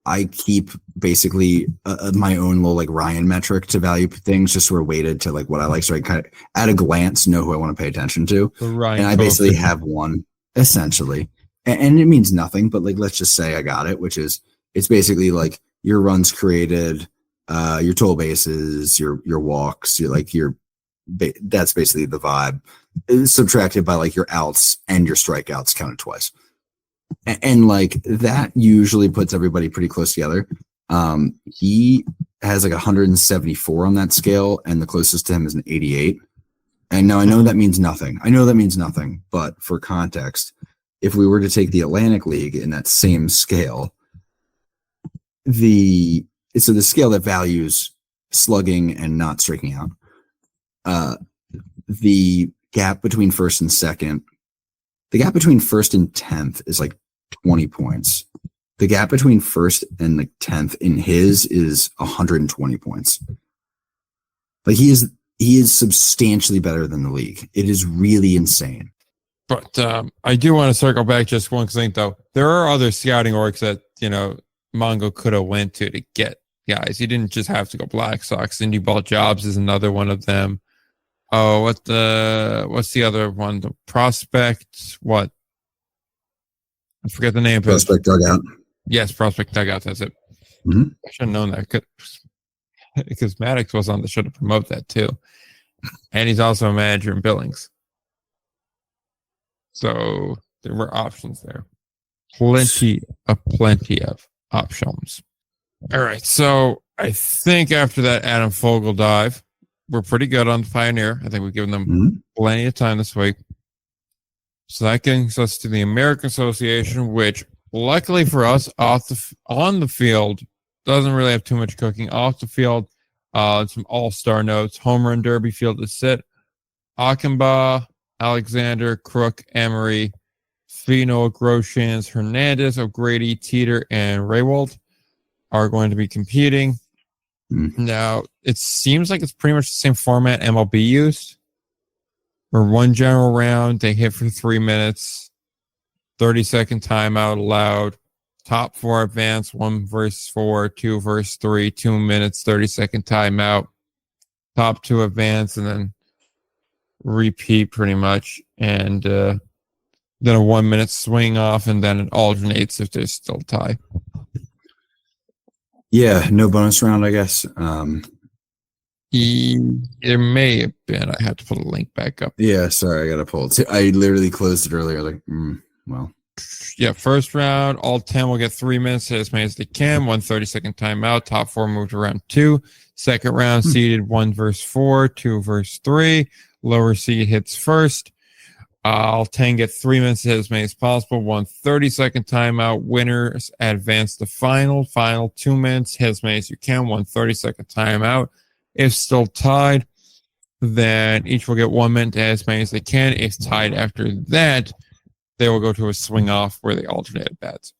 I keep basically my own little like Ryan metric to value things, just sort of weighted to like what I like. So I kind of at a glance know who I want to pay attention to. And I basically have one essentially. And it means nothing, but like, let's just say I got it, which is it's basically like your runs created, your total bases, your walks, that's basically the vibe. It's subtracted by like your outs and your strikeouts counted twice. And like that usually puts everybody pretty close together. He has like 174 on that scale, and the closest to him is an 88. And now I know that means nothing. But for context, if we were to take the Atlantic League in that same scale, the scale that values slugging and not striking out, the gap between first and second, the gap between first and 10th is like 20 points. The gap between first and like 10th in his is 120 points. Like he is substantially better than the league. It is really insane. But I do want to circle back just one thing though. There are other scouting orgs that Mongo could have went to get guys. He didn't just have to go Black Sox. Indy Ball Jobs is another one of them. Oh, what's the other one? The Prospect, what? I forget the name. Prospect Dugout. Yes, Prospect Dugout. That's it. Mm-hmm. I should have known that because Maddox was on the show to promote that too. And he's also a manager in Billings. So there were options there. Plenty of options. All right. So I think after that Adam Fogel dive, we're pretty good on the Pioneer. I think we've given them plenty of time this week. So that gets us to the American Association, which luckily for us, on the field, doesn't really have too much cooking. Off the field, some all-star notes. Home run derby field to sit. Achenbach, Alexander, Crook, Emery, Fino, Groshans, Hernandez, O'Grady, Teeter, and Raywald are going to be competing. Now, it seems like it's pretty much the same format MLB used. For one general round, they hit for 3 minutes, 30-second timeout allowed, top 4 advance, 1 versus 4, 2 versus 3, 2 minutes, 30-second timeout, top 2 advance, and then repeat pretty much. And then a 1 minute swing off, and then it alternates if there's still tie. Yeah, no bonus round, I guess. There may have been. I had to put a link back up. Yeah, sorry, I got to pull it. I literally closed it earlier. Like, well. Yeah, first round, all 10 will get 3 minutes as many as they can. 1 30-second timeout. Top 4 moved to round 2. Second round, seeded 1 versus 4, 2 versus 3. Lower seed hits first. I'll tank get 3 minutes to hit as many as possible. 1 30-second timeout. Winners advance to final. Final 2 minutes. Hit as many as you can. 1 30-second timeout. If still tied, then each will get 1 minute to hit as many as they can. If tied after that, they will go to a swing off where they alternate at bats.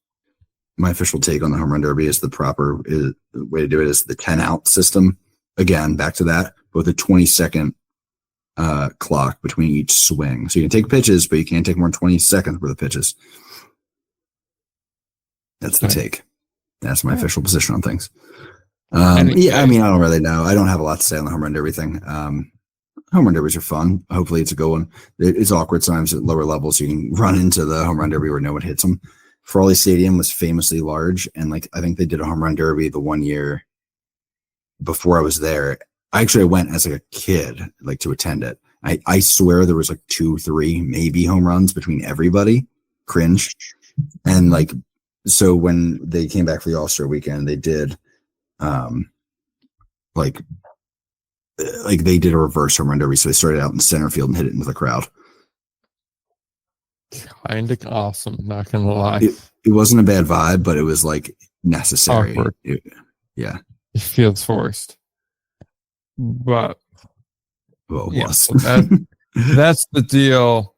My official take on the home run derby is the way to do it is the 10 out system. Again, back to that, with a 20-second clock between each swing. So you can take pitches, but you can't take more than 20 seconds worth of pitches. That's the take. That's my official position on things. I don't really know. I don't have a lot to say on the home run derby thing. Home run derbies are fun. Hopefully it's a good one. It's awkward sometimes at lower levels. You can run into the home run derby where no one hits them. Frawley Stadium was famously large, and I think they did a home run derby the 1 year before I was there. I went as a kid, to attend it. I swear there was 2, 3, maybe home runs between everybody. Cringe. And so when they came back for the All-Star weekend, they did, they did a reverse home run derby. So they started out in center field and hit it into the crowd. Kind of awesome, not gonna lie. It wasn't a bad vibe, but it was necessary. It feels forced, but it was. So that's the deal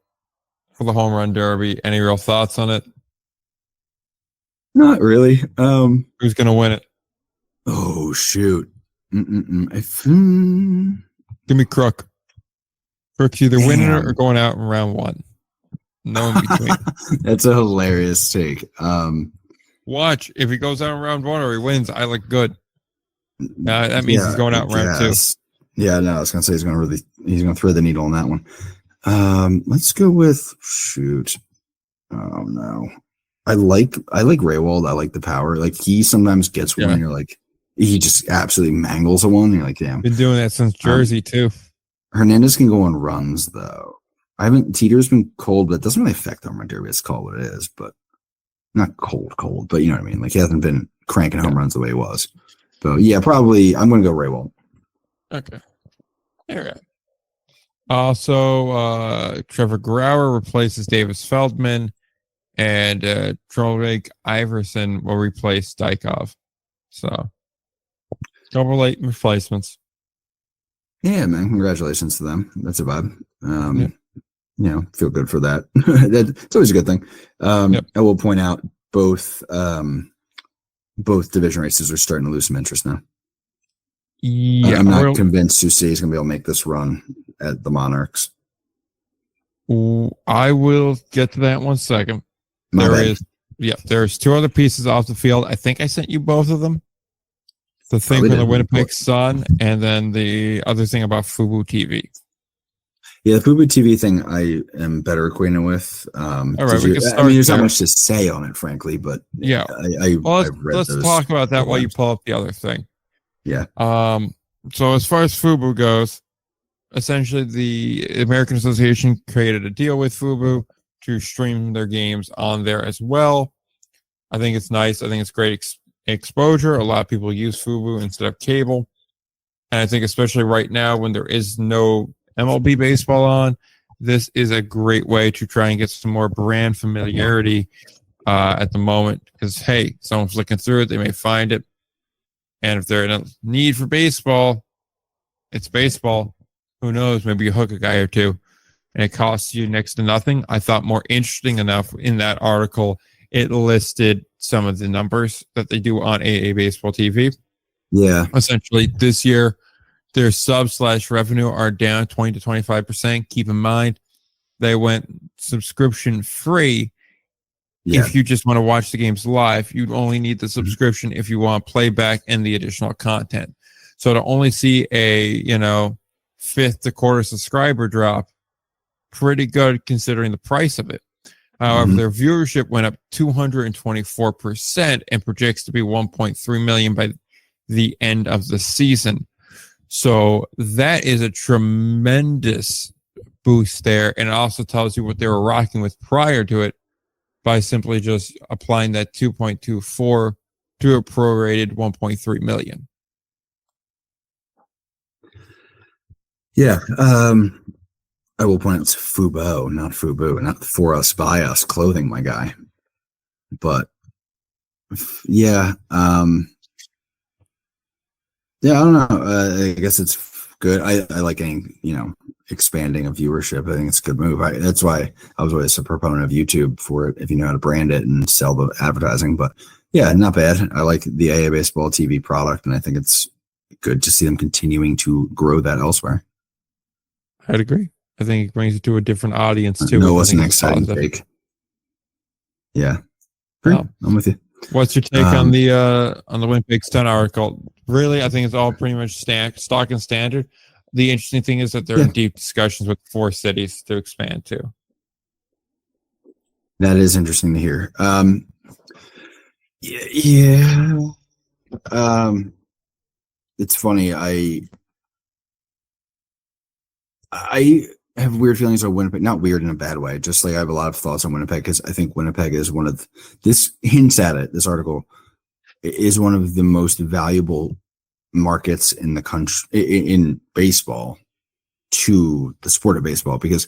for the home run derby. Any real thoughts on it? Not really. Who's gonna win it? Oh shoot! Give me Crook. Crook's either winning it or going out in round 1. No in between. That's a hilarious take. Watch, if he goes out in round 1 or he wins, I look good. That means he's going out in round 2. Yeah, no, I was gonna say he's gonna thread the needle on that one. Let's go with shoot. Oh no, I like Raywald. I like the power. He sometimes gets one. And you're he just absolutely mangles a one. You're damn. Been doing that since Jersey too. Hernandez can go on runs though. Teeter's been cold, but it doesn't really affect home run derby. It's called what it is, but not cold, but you know what I mean? He hasn't been cranking home runs the way he was. So yeah, probably I'm going to go Raywald. Okay. All right. Also, Trevor Grauer replaces Davis Feldman, and Trollvik Iverson will replace Dykov. So, couple late replacements. Yeah, man. Congratulations to them. That's a vibe. Feel good for that. It's always a good thing. I will point out both division races are starting to lose some interest now. Yeah, I'm not convinced Soucy is going to be able to make this run at the Monarchs. I will get to that in 1 second. There's 2 other pieces off the field. I think I sent you both of them. The thing from the Winnipeg Sun, and then the other thing about Fubo TV. Yeah, the Fubo TV thing I am better acquainted with. All right, we can start. There's not much to say on it, frankly, but let's talk about that while you pull up the other thing. Yeah. So as far as Fubo goes, essentially the American Association created a deal with Fubo to stream their games on there as well. I think it's nice. I think it's great exposure. A lot of people use Fubo instead of cable. And I think especially right now when there is no MLB baseball on, this is a great way to try and get some more brand familiarity at the moment. Because, hey, someone's looking through it. They may find it. And if they're in a need for baseball, it's baseball. Who knows? Maybe you hook a guy or two. And it costs you next to nothing. I thought more interesting enough in that article, it listed some of the numbers that they do on AA Baseball TV. Yeah. Essentially, this year, their sub/revenue are down 20 to 25%. Keep in mind, they went subscription free. Yeah. If you just want to watch the games live, you only need the subscription if you want playback and the additional content. So to only see a, fifth to quarter subscriber drop, pretty good considering the price of it. However, their viewership went up 224% and projects to be 1.3 million by the end of the season. So that is a tremendous boost there. And it also tells you what they were rocking with prior to it by simply just applying that 2.24 to a prorated 1.3 million. Yeah. I will point out it's Fubo, not Fubu, not for us by us clothing, my guy. But yeah, yeah, I don't know. I guess it's good. I like getting, expanding a viewership. I think it's a good move. That's why I was always a proponent of YouTube for it, if you know how to brand it and sell the advertising. But yeah, not bad. I like the AA Baseball TV product, and I think it's good to see them continuing to grow that elsewhere. I'd agree. I think it brings it to a different audience too. No, it which I wasn't think an is exciting positive. take. Yeah. Great. I'm with you. What's your take on the Winnipeg Sun article? Really, I think it's all pretty much stock and standard. The interesting thing is that they're in deep discussions with 4 cities to expand to. That is interesting to hear. Yeah. It's funny. I have weird feelings on Winnipeg. Not weird in a bad way. Just like I have a lot of thoughts on Winnipeg because I think Winnipeg is one of this hints at it. This article is one of the most valuable markets in the country in baseball to the sport of baseball, because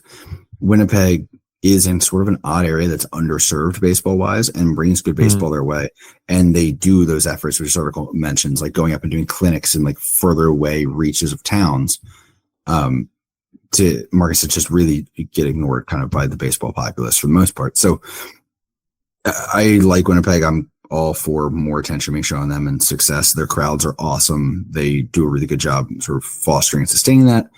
Winnipeg is in sort of an odd area that's underserved baseball wise and brings good baseball their way. And they do those efforts, which this article mentions, like going up and doing clinics in like further away reaches of towns, to markets that just really get ignored kind of by the baseball populace for the most part. So I like Winnipeg. I'm all for more attention being shown on them and success. Their crowds are awesome. They do a really good job sort of fostering and sustaining that.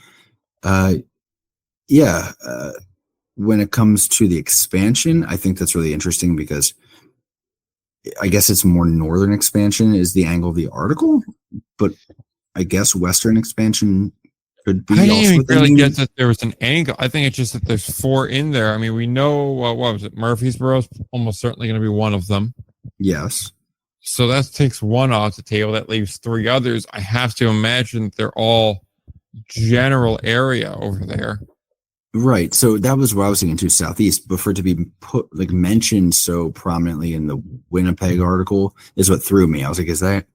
When it comes to the expansion, I think that's really interesting because I guess it's more northern expansion is the angle of the article, but I guess western expansion could be. I didn't even really get that there was an angle. I think it's just that there's 4 in there. I mean, we know what was it? Murfreesboro's almost certainly going to be one of them. Yes. So that takes 1 off the table. That leaves 3 others. I have to imagine that they're all general area over there. Right. So that was what I was thinking too, Southeast, but for it to be mentioned so prominently in the Winnipeg article is what threw me. I was like, is that?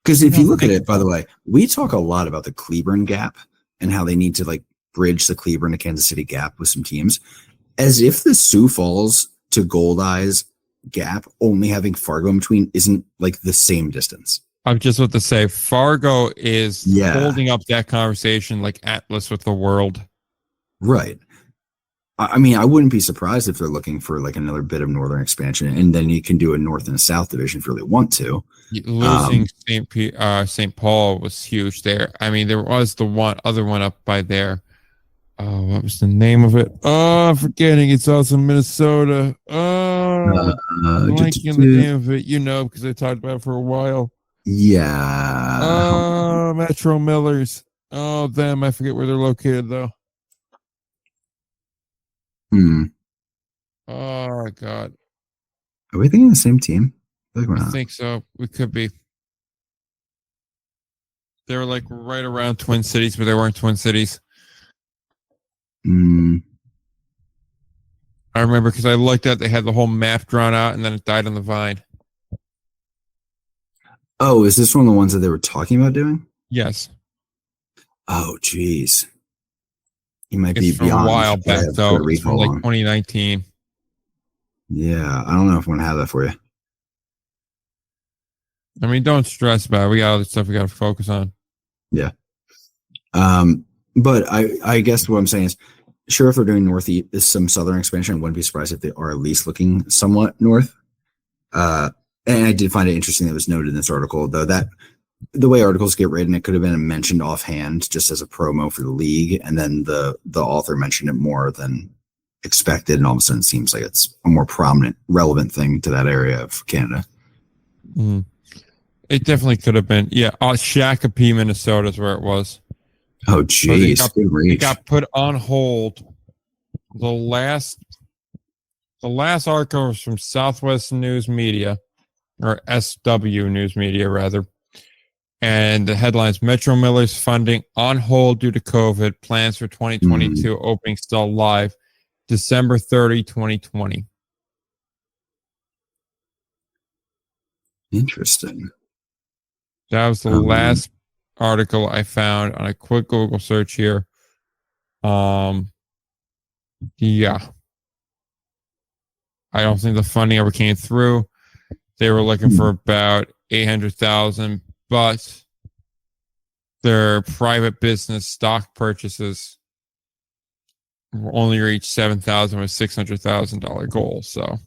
Because if you look at it, by the way, we talk a lot about the Cleburne gap and how they need to like bridge the Cleburne to Kansas City gap with some teams, as if the Sioux Falls to Goldeyes gap only having Fargo in between isn't like the same distance. I'm just about to say Fargo is holding up that conversation like Atlas with the world. Right. I mean, I wouldn't be surprised if they're looking for like another bit of northern expansion, and then you can do a north and a south division if you really want to. Losing St. Paul was huge there. I mean, there was the other one up by there. What was the name of it? Oh, I'm forgetting. It's also Minnesota. Blanking the name of it, because I talked about it for a while. Yeah. Metro Millers. Oh, them. I forget where they're located though. Oh God. Are we thinking the same team? I think so. We could be. They were like right around Twin Cities, but they weren't Twin Cities. I remember because I looked at they had the whole map drawn out and then it died on the vine. Oh, is this one of the ones that they were talking about doing? Yes. Oh, geez. You might it's be from beyond a while back though. It's from like 2019. Yeah, I don't know if I'm gonna have that for you. I mean, don't stress about it. We got other stuff we got to focus on. Yeah. But I guess what I'm saying is, sure, if they're doing northeast, is some southern expansion, I wouldn't be surprised if they are at least looking somewhat north. And I did find it interesting that it was noted in this article, though, that the way articles get written, it could have been mentioned offhand just as a promo for the league, and then the author mentioned it more than expected, and all of a sudden it seems like it's a more prominent, relevant thing to that area of Canada. It definitely could have been. Yeah, Shakopee, Minnesota is where it was. Oh, geez. It got put on hold. The last article was from Southwest News Media, or SW News Media, rather. And the headlines, Metro Millers funding on hold due to COVID. Plans for 2022 opening still live. December 30, 2020. Interesting. That was the last article I found on a quick Google search here. Yeah. I don't think the funding ever came through. They were looking for about 800,000, but their private business stock purchases only reached 7,000 with $600,000 goal. So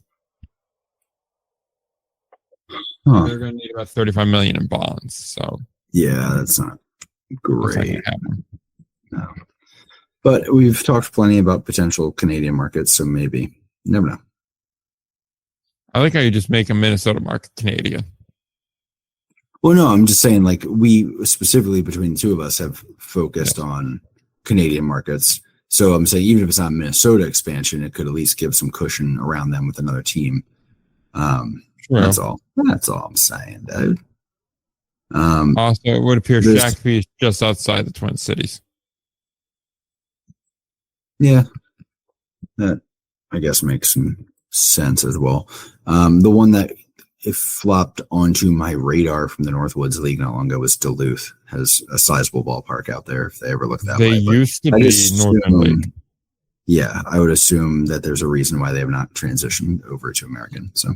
they're going to need about 35 million in bonds. So yeah, that's not great. No. But we've talked plenty about potential Canadian markets, so maybe. You never know. I like how you just make a Minnesota market Canadian. Well, no, I'm just saying, like, we specifically between the two of us have focused on Canadian markets. So I'm saying even if it's not Minnesota expansion, it could at least give some cushion around them with another team. That's all. That's all I'm saying, dude. Also, it would appear Shakopee is just outside the Twin Cities. Yeah, that I guess makes some sense as well. The one that it flopped onto my radar from the Northwoods League not long ago was Duluth. Has a sizable ballpark out there if they ever look that way. They used to be Northern League. Yeah, I would assume that there's a reason why they have not transitioned over to American. So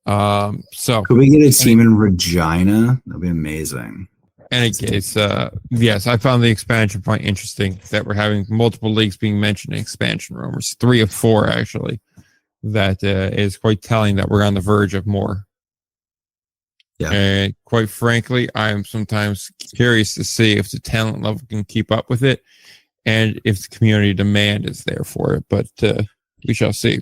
could we get a team in Regina? That'd be amazing. Any case, yes, I found the expansion point interesting that we're having multiple leagues being mentioned in expansion rumors, 3 of 4 actually. That is quite telling that we're on the verge of more. Yeah. And quite frankly, I'm sometimes curious to see if the talent level can keep up with it and if the community demand is there for it. But we shall see.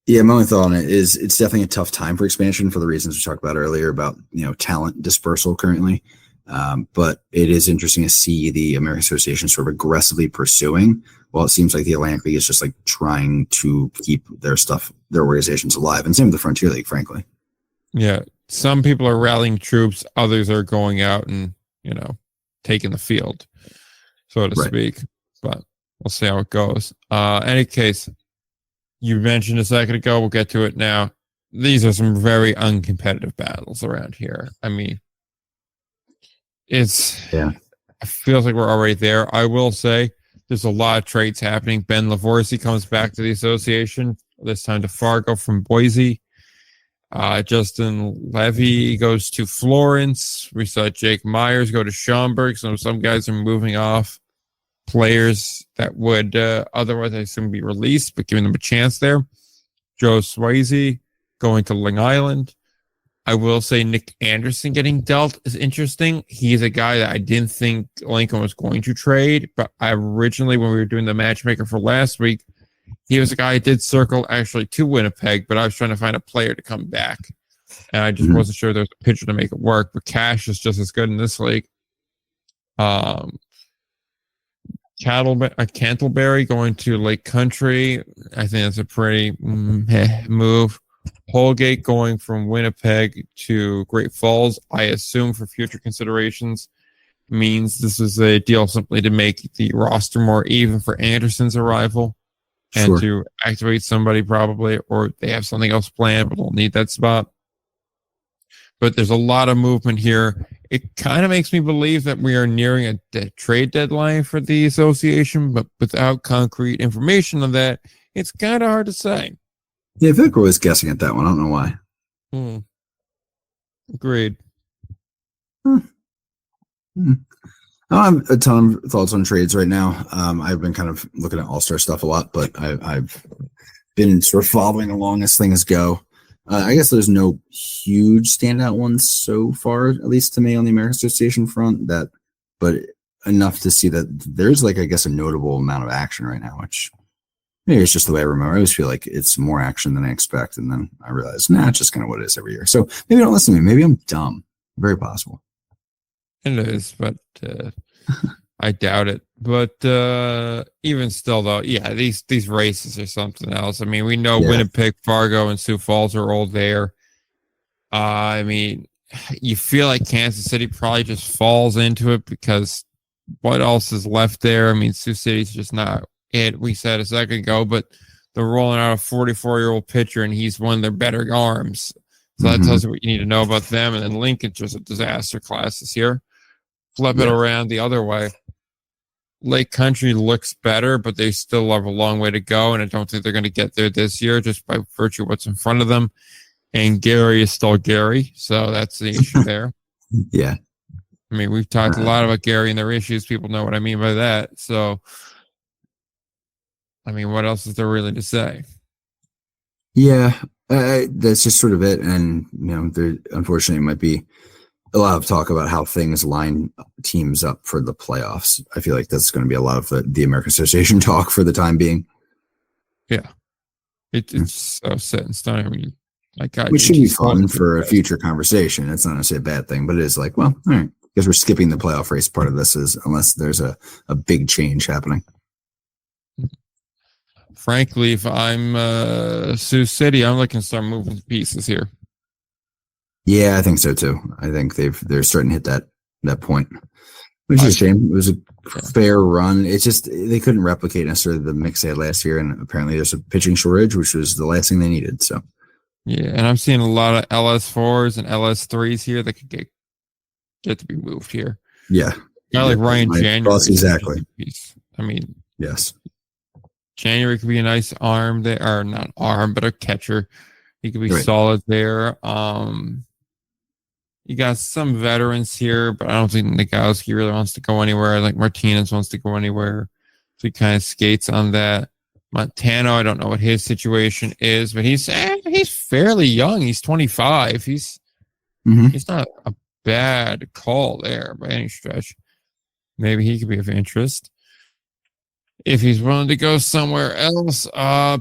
Yeah, my only thought on it is it's definitely a tough time for expansion for the reasons we talked about earlier about, talent dispersal currently. But it is interesting to see the American Association sort of aggressively pursuing. Well, it seems like the Atlantic League is just like trying to keep their organizations alive, and same with the Frontier League, frankly. Yeah, some people are rallying troops, others are going out and taking the field, so to speak. But we'll see how it goes. Any case, you mentioned a second ago. We'll get to it now. These are some very uncompetitive battles around here. I mean, it feels like we're already there. I will say there's a lot of trades happening. Ben Lavorsi comes back to the association, this time to Fargo from Boise. Justin Levy goes to Florence. We saw Jake Myers go to Schaumburg. So some guys are moving off players that would otherwise, I assume, be released, but giving them a chance there. Joe Swayze going to Long Island. I will say Nick Anderson getting dealt is interesting. He's a guy that I didn't think Lincoln was going to trade, but originally when we were doing the matchmaker for last week, he was a guy I did circle actually to Winnipeg, but I was trying to find a player to come back. And I just wasn't sure there was a pitcher to make it work, but cash is just as good in this league. Cantleberry going to Lake Country. I think that's a pretty move. Holgate going from Winnipeg to Great Falls, I assume for future considerations, means this is a deal simply to make the roster more even for Anderson's arrival and to activate somebody probably, or they have something else planned, but they'll need that spot. But there's a lot of movement here. It kind of makes me believe that we are nearing a trade deadline for the association, but without concrete information on that, it's kind of hard to say. Yeah, I feel like we're always guessing at that one. I don't know why. Agreed. I don't have a ton of thoughts on trades right now. I've been kind of looking at All-Star stuff a lot, but I've been sort of following along as things go. I guess there's no huge standout ones so far, at least to me on the American Association front, but enough to see that there's I guess a notable amount of action right now, which maybe it's just the way I remember. I always feel like it's more action than I expect. And then I realize, it's just kind of what it is every year. So maybe don't listen to me. Maybe I'm dumb. Very possible. It is, but I doubt it. But even still, though, these races are something else. I mean, we know Winnipeg, Fargo, and Sioux Falls are all there. I mean, you feel like Kansas City probably just falls into it because what else is left there? I mean, Sioux City's just not it. We said a second ago, but they're rolling out a 44-year-old pitcher, and he's one of their better arms. So that tells you what you need to know about them. And then Lincoln's just a disaster class this year. Flip it around the other way. Lake Country looks better, but they still have a long way to go, and I don't think they're going to get there this year just by virtue of what's in front of them. And Gary is still Gary, so that's the issue there. Yeah. I mean, we've talked a lot about Gary and their issues. People know what I mean by that. So, I mean, what else is there really to say? Yeah, that's just sort of it. And, there unfortunately might be a lot of talk about how things line teams up for the playoffs. I feel like that's going to be a lot of the American Association talk for the time being. Yeah. It's so set in stone. I mean, my God. Which should be fun for a future conversation. It's not necessarily a bad thing, but it is like, well, all right, because we're skipping the playoff race part of this is unless there's a big change happening. Frankly, if I'm Sioux City, I'm looking to start moving pieces here. Yeah, I think so too. I think they're starting to hit that point, which is a shame. It was a fair run. It's just they couldn't replicate necessarily the mix they had last year, and apparently there's a pitching shortage, which was the last thing they needed. So yeah, and I'm seeing a lot of LS4s and LS3s here that could get to be moved here. Yeah, like Ryan January. Exactly. I mean, yes, January could be a nice arm there, or not arm, but a catcher. He could be solid there. You got some veterans here, but I don't think Nagowski really wants to go anywhere. Like Martinez wants to go anywhere. So he kind of skates on that. Montano, I don't know what his situation is, but he's fairly young. He's 25. He's not a bad call there by any stretch. Maybe he could be of interest. If he's willing to go somewhere else,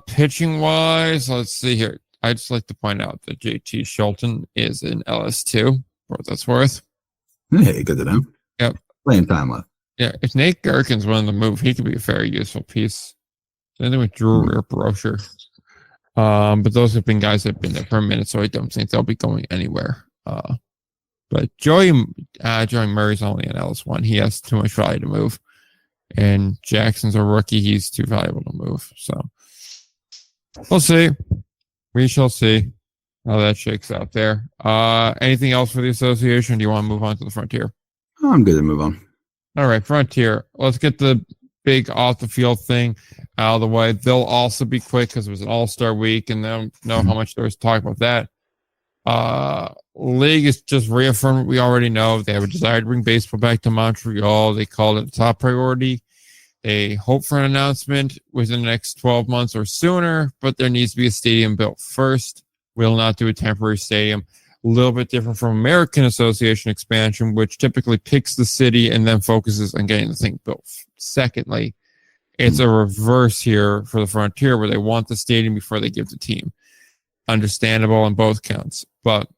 pitching wise, let's see here. I'd just like to point out that JT Shulton is in LS2, for what that's worth. Hey, good to know. Yep. Playing time left. Yeah, if Nate Gherkin's willing to move, he could be a very useful piece. Same thing with Drew Brosher. But those have been guys that have been there for a minute, so I don't think they'll be going anywhere. But Joey Murray's only in LS1. He has too much value to move. And Jackson's a rookie. He's too valuable to move. So we'll see. We shall see how that shakes out there. Anything else for the association? Or do you want to move on to the Frontier? I'm good to move on. All right, Frontier. Let's get the big off the field thing out of the way. They'll also be quick because it was an all-star week, and they don't know how much there was to talk about that. League is just reaffirmed what we already know. They have a desire to bring baseball back to Montreal. They called it a top priority. They hope for an announcement within the next 12 months or sooner, but there needs to be a stadium built first. We'll not do a temporary stadium. A little bit different from American Association expansion, which typically picks the city and then focuses on getting the thing built. Secondly, it's a reverse here for the Frontier where they want the stadium before they give the team. Understandable on both counts. But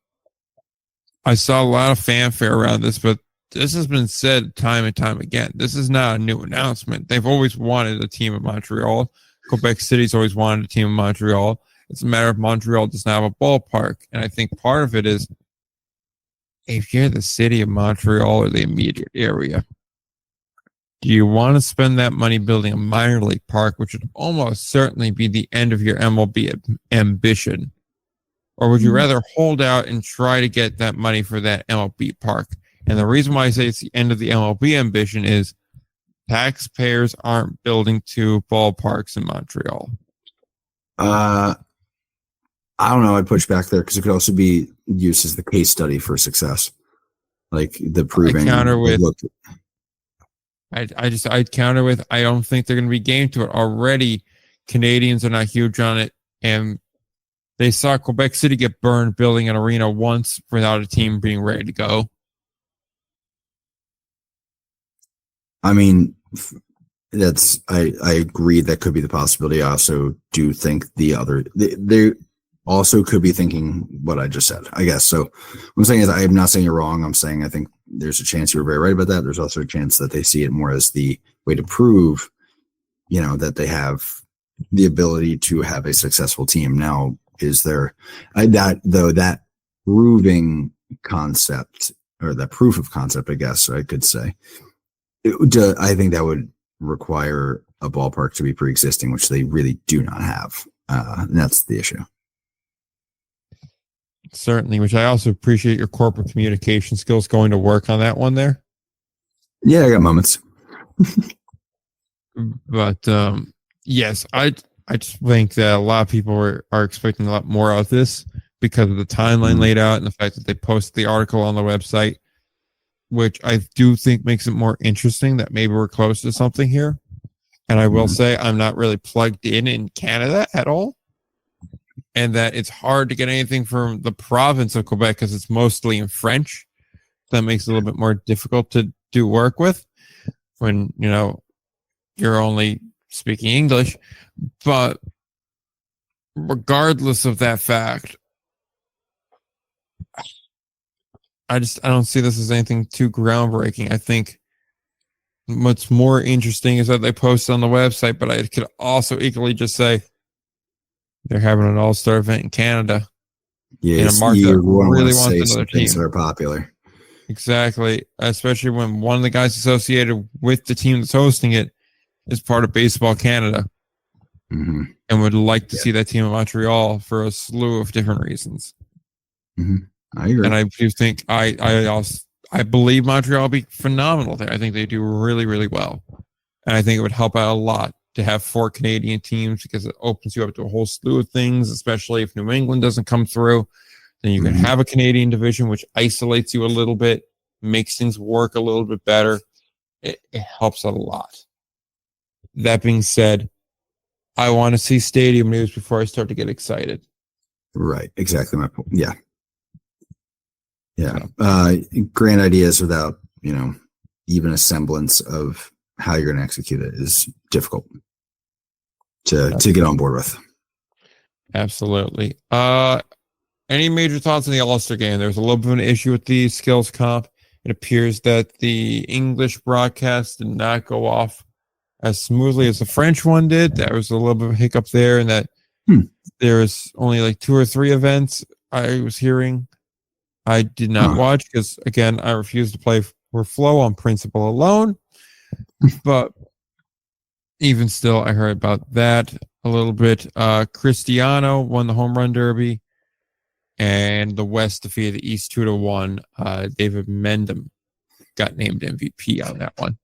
I saw a lot of fanfare around this, but this has been said time and time again. This is not a new announcement. They've always wanted a team in Montreal. Quebec City's always wanted a team in Montreal. It's a matter of Montreal does not have a ballpark. And I think part of it is if you're the city of Montreal or the immediate area, do you want to spend that money building a minor league park, which would almost certainly be the end of your MLB ambition? Or would you rather hold out and try to get that money for that MLB park? And the reason why I say it's the end of the MLB ambition is taxpayers aren't building two ballparks in Montreal. I don't know. I'd push back there because it could also be used as the case study for success. Like the proving. I'd counter with, I don't think they're going to be game to it. Already, Canadians are not huge on it. And they saw Quebec City get burned building an arena once without a team being ready to go. I mean, I agree that could be the possibility. I also do think they also could be thinking what I just said, I guess. So what I'm saying is I'm not saying you're wrong. I'm saying I think there's a chance you were very right about that. There's also a chance that they see it more as the way to prove, that they have the ability to have a successful team. Now, is there that proving concept or that proof of concept, I guess I could say, I think that would require a ballpark to be pre-existing, which they really do not have. And that's the issue. Certainly, which I also appreciate your corporate communication skills going to work on that one there. Yeah, I got moments. But yes, I just think that a lot of people are expecting a lot more of this because of the timeline laid out and the fact that they posted the article on the website, which I do think makes it more interesting that maybe we're close to something here. And I will say I'm not really plugged in Canada at all, and that it's hard to get anything from the province of Quebec because it's mostly in French. That makes it a little bit more difficult to do work with when, you're only speaking English. But regardless of that fact, I don't see this as anything too groundbreaking. I think what's more interesting is that they post on the website, but I could also equally just say they're having an all-star event in Canada in a market that really wants another team. That are popular. Exactly, especially when one of the guys associated with the team that's hosting it is part of Baseball Canada, and would like to see that team in Montreal for a slew of different reasons. I agree, and I do think I believe Montreal will be phenomenal there. I think they do really, really well, and I think it would help out a lot to have 4 Canadian teams because it opens you up to a whole slew of things, especially if New England doesn't come through. Then you can have a Canadian division, which isolates you a little bit, makes things work a little bit better. It helps out a lot. That being said, I want to see stadium news before I start to get excited. Right. Exactly my point. Yeah. Grand ideas without, even a semblance of how you're going to execute it is difficult to get on board with. Absolutely. Any major thoughts on the All-Star game? There's a little bit of an issue with the skills comp. It appears that the English broadcast did not go off as smoothly as the French one did. There was a little bit of a hiccup there, and that there was only like 2 or 3 events I was hearing. I did not watch because, again, I refuse to play for flow on principle alone. But even still, I heard about that a little bit. Cristiano won the home run derby, and the West defeated the East 2-1. David Mendham got named MVP on that one.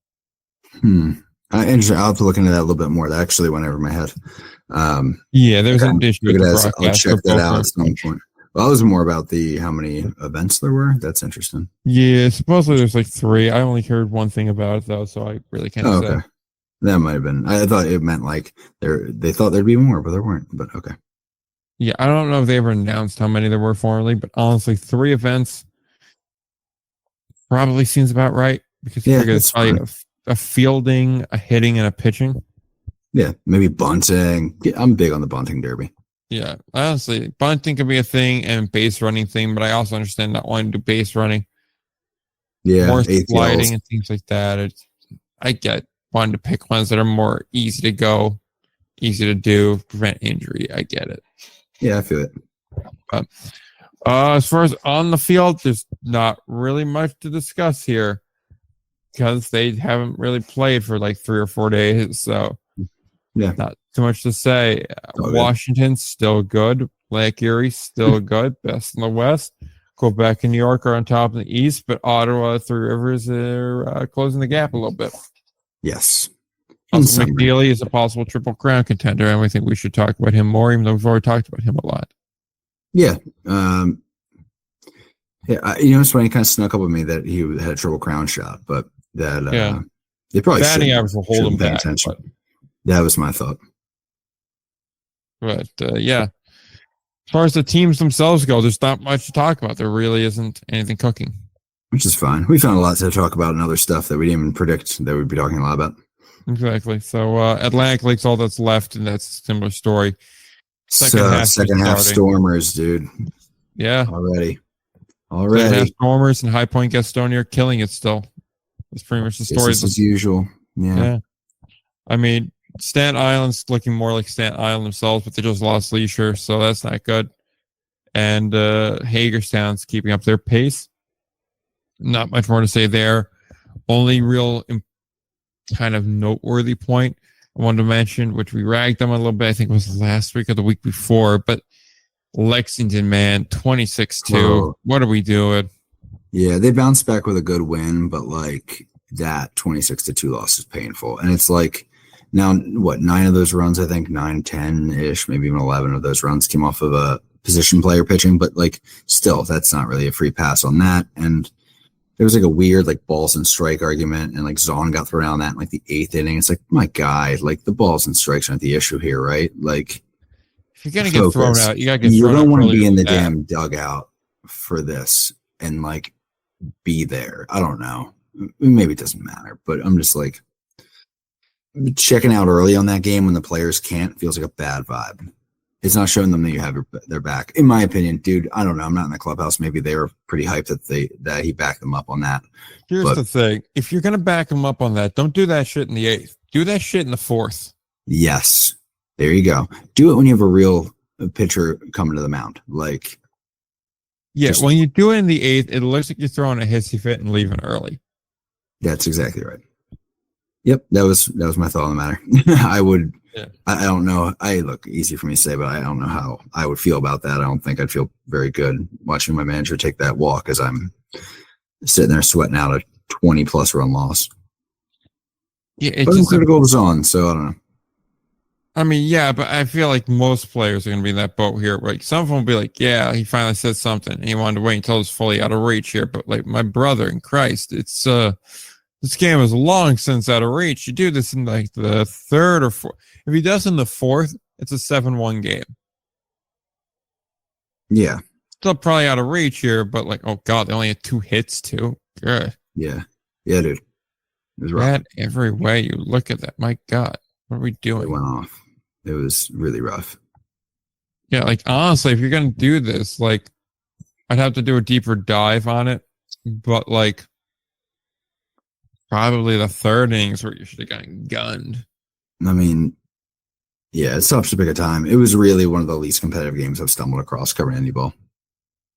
Interesting. I'll have to look into that a little bit more. That actually went over my head. There's an issue with the broadcast. I'll check that out at some point. Well, it was more about how many events there were. That's interesting. Yeah, supposedly there's like 3. I only heard one thing about it though, so I really can't say. Okay. That might have been. I thought it meant like they thought there'd be more, but there weren't. But okay. Yeah, I don't know if they ever announced how many there were formally, but honestly, 3 events probably seems about right because you figure it's probably a fielding, a hitting, and a pitching. Yeah, maybe bunting. I'm big on the bunting derby. Yeah, honestly, bunting could be a thing and base running thing, but I also understand not wanting to do base running. Yeah, more sliding and things like that. I get wanting to pick ones that are more easy to go, easy to do, prevent injury. I get it. Yeah, I feel it. But, as far as on the field, there's not really much to discuss here because they haven't really played for like 3 or 4 days. So, not too much to say. Washington's still good. Lake Erie still good. Best in the West. Quebec and New York are on top in the East, but Ottawa, Three Rivers are closing the gap a little bit. Yes. Also, McNeely is a possible Triple Crown contender, and we think we should talk about him more, even though we've already talked about him a lot. Yeah. It's funny, it kind of snuck up with me that he had a Triple Crown shot, but that they probably batting average will hold him back. That was my thought. But as far as the teams themselves go, there's not much to talk about. There really isn't anything cooking. Which is fine. We found a lot to talk about and other stuff that we didn't even predict that we'd be talking a lot about. Exactly. So Atlantic Lake's all that's left, and that's a similar story. Second half Stormers, dude. Yeah. Already. Second half Stormers and High Point Gastonia are killing it still. That's pretty much the story. As usual. Yeah. I mean, Staten Island's looking more like Staten Island themselves, but they just lost Leisure, so that's not good. And Hagerstown's keeping up their pace. Not much more to say there. Only real kind of noteworthy point I wanted to mention, which we ragged them a little bit, I think it was last week or the week before, but Lexington, man, 26-2. What are we doing? Yeah, they bounced back with a good win, but like that 26-2 loss is painful. And it's like Now, what, 9 of those runs, I think 9, 10-ish, maybe even 11 of those runs came off of a position player pitching, but like still, that's not really a free pass on that. And there was like a weird like balls and strike argument, and like Zahn got thrown out on that in like the 8th inning. It's like, my guy, like the balls and strikes aren't the issue here, right? Like, if you're gonna get thrown out, you gotta get. You thrown don't out want to early be in the with that. damn dugout for this and like be there. I don't know. Maybe it doesn't matter, but I'm just like checking out early on that game when the players can't feels like a bad vibe. It's not showing them that you have their back, in my opinion, dude. I don't know. I'm not in the clubhouse. Maybe they were pretty hyped that he backed them up on that. Here's the thing: if you're gonna back them up on that, don't do that shit in the 8th. Do that shit in the 4th. Yes, there you go. Do it when you have a real pitcher coming to the mound. Like, yeah, when you do it in the 8th, it looks like you're throwing a hissy fit and leaving early. That's exactly right. Yep, that was my thought on the matter. I would. Yeah. I don't know. I look easy for me to say, but I don't know how I would feel about that. I don't think I'd feel very good watching my manager take that walk as I'm sitting there sweating out a 20+ run loss. Yeah, it's just critical of Zahn, so I don't know. I mean, yeah, but I feel like most players are going to be in that boat here. Like some of them will be like, yeah, he finally said something, and he wanted to wait until it's fully out of reach here. But like my brother in Christ, it's this game is long since out of reach. You do this in like the 3rd or 4th. If he does in the 4th, it's a 7-1 game. Yeah. Still probably out of reach here, but like, oh God, they only had 2 hits too. Good. Yeah. Yeah, dude. It was rough. Bad every way you look at that. My God, what are we doing? It went off. It was really rough. Yeah, like honestly, if you're gonna do this, like I'd have to do a deeper dive on it. But like probably the 3rd inning is where you should have gotten gunned. I mean, yeah, it's tough to pick a time. It was really one of the least competitive games I've stumbled across covering Indy Ball.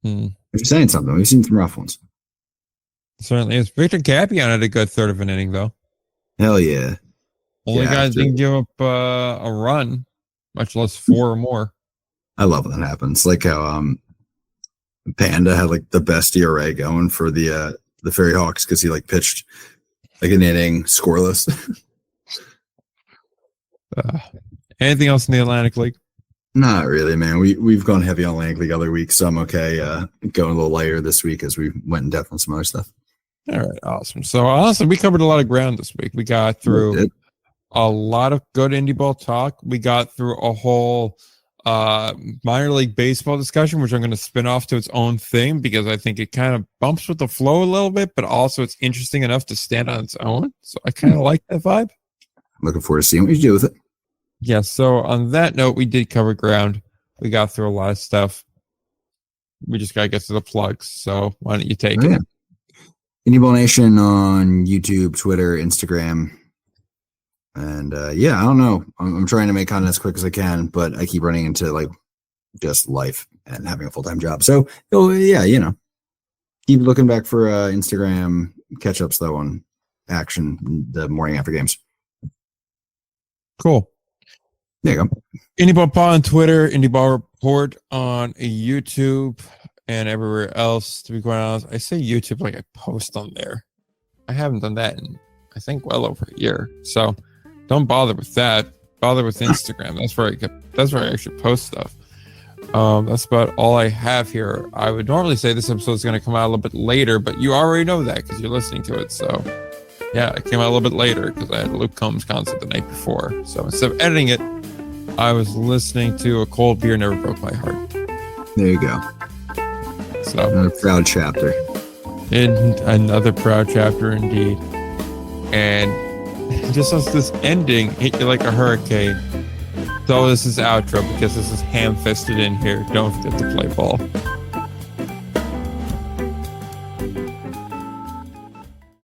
If you're saying something, we've seen some rough ones. Certainly is. Victor Capion had a good 3rd of an inning, though. Hell yeah. Only guy didn't give up a run, much less 4 or more. I love when that happens. Like how Panda had like the best ERA going for the Fairy Hawks because he like pitched like an inning scoreless. Anything else in the Atlantic League? Not really, man. We've gone heavy on Atlantic League other weeks, so I'm okay going a little lighter this week as we went in depth on some other stuff. All right, awesome. So honestly, we covered a lot of ground this week. We got through a lot of good Indy Ball talk. We got through a whole minor league baseball discussion, which I'm going to spin off to its own thing because I think it kind of bumps with the flow a little bit, but also it's interesting enough to stand on its own. So I kind of like that vibe. Looking forward to seeing what you do with it. Yeah, so on that note, we did cover ground. We got through a lot of stuff. We just got to get to the plugs. So why don't you take it? Indy Ball Nation on YouTube, Twitter, Instagram. And I don't know. I'm trying to make content as quick as I can, but I keep running into like just life and having a full-time job. So, keep looking back for Instagram catch-ups though on action the morning after games. Cool. There you go. Indy Ball Pod on Twitter, Indy Ball Report on YouTube, and everywhere else. To be quite honest, I say YouTube like I post on there. I haven't done that in, I think, well over a year. So don't bother with that. Bother with Instagram. That's where I actually post stuff. That's about all I have here. I would normally say this episode is going to come out a little bit later, but you already know that because you're listening to it. So yeah, it came out a little bit later because I had a Luke Combs concert the night before. So instead of editing it, I was listening to A Cold Beer Never Broke My Heart. There you go. So another proud chapter. Another proud chapter indeed. And just as this ending hit you like a hurricane, so this is outro because this is ham-fisted in here. Don't forget to play ball.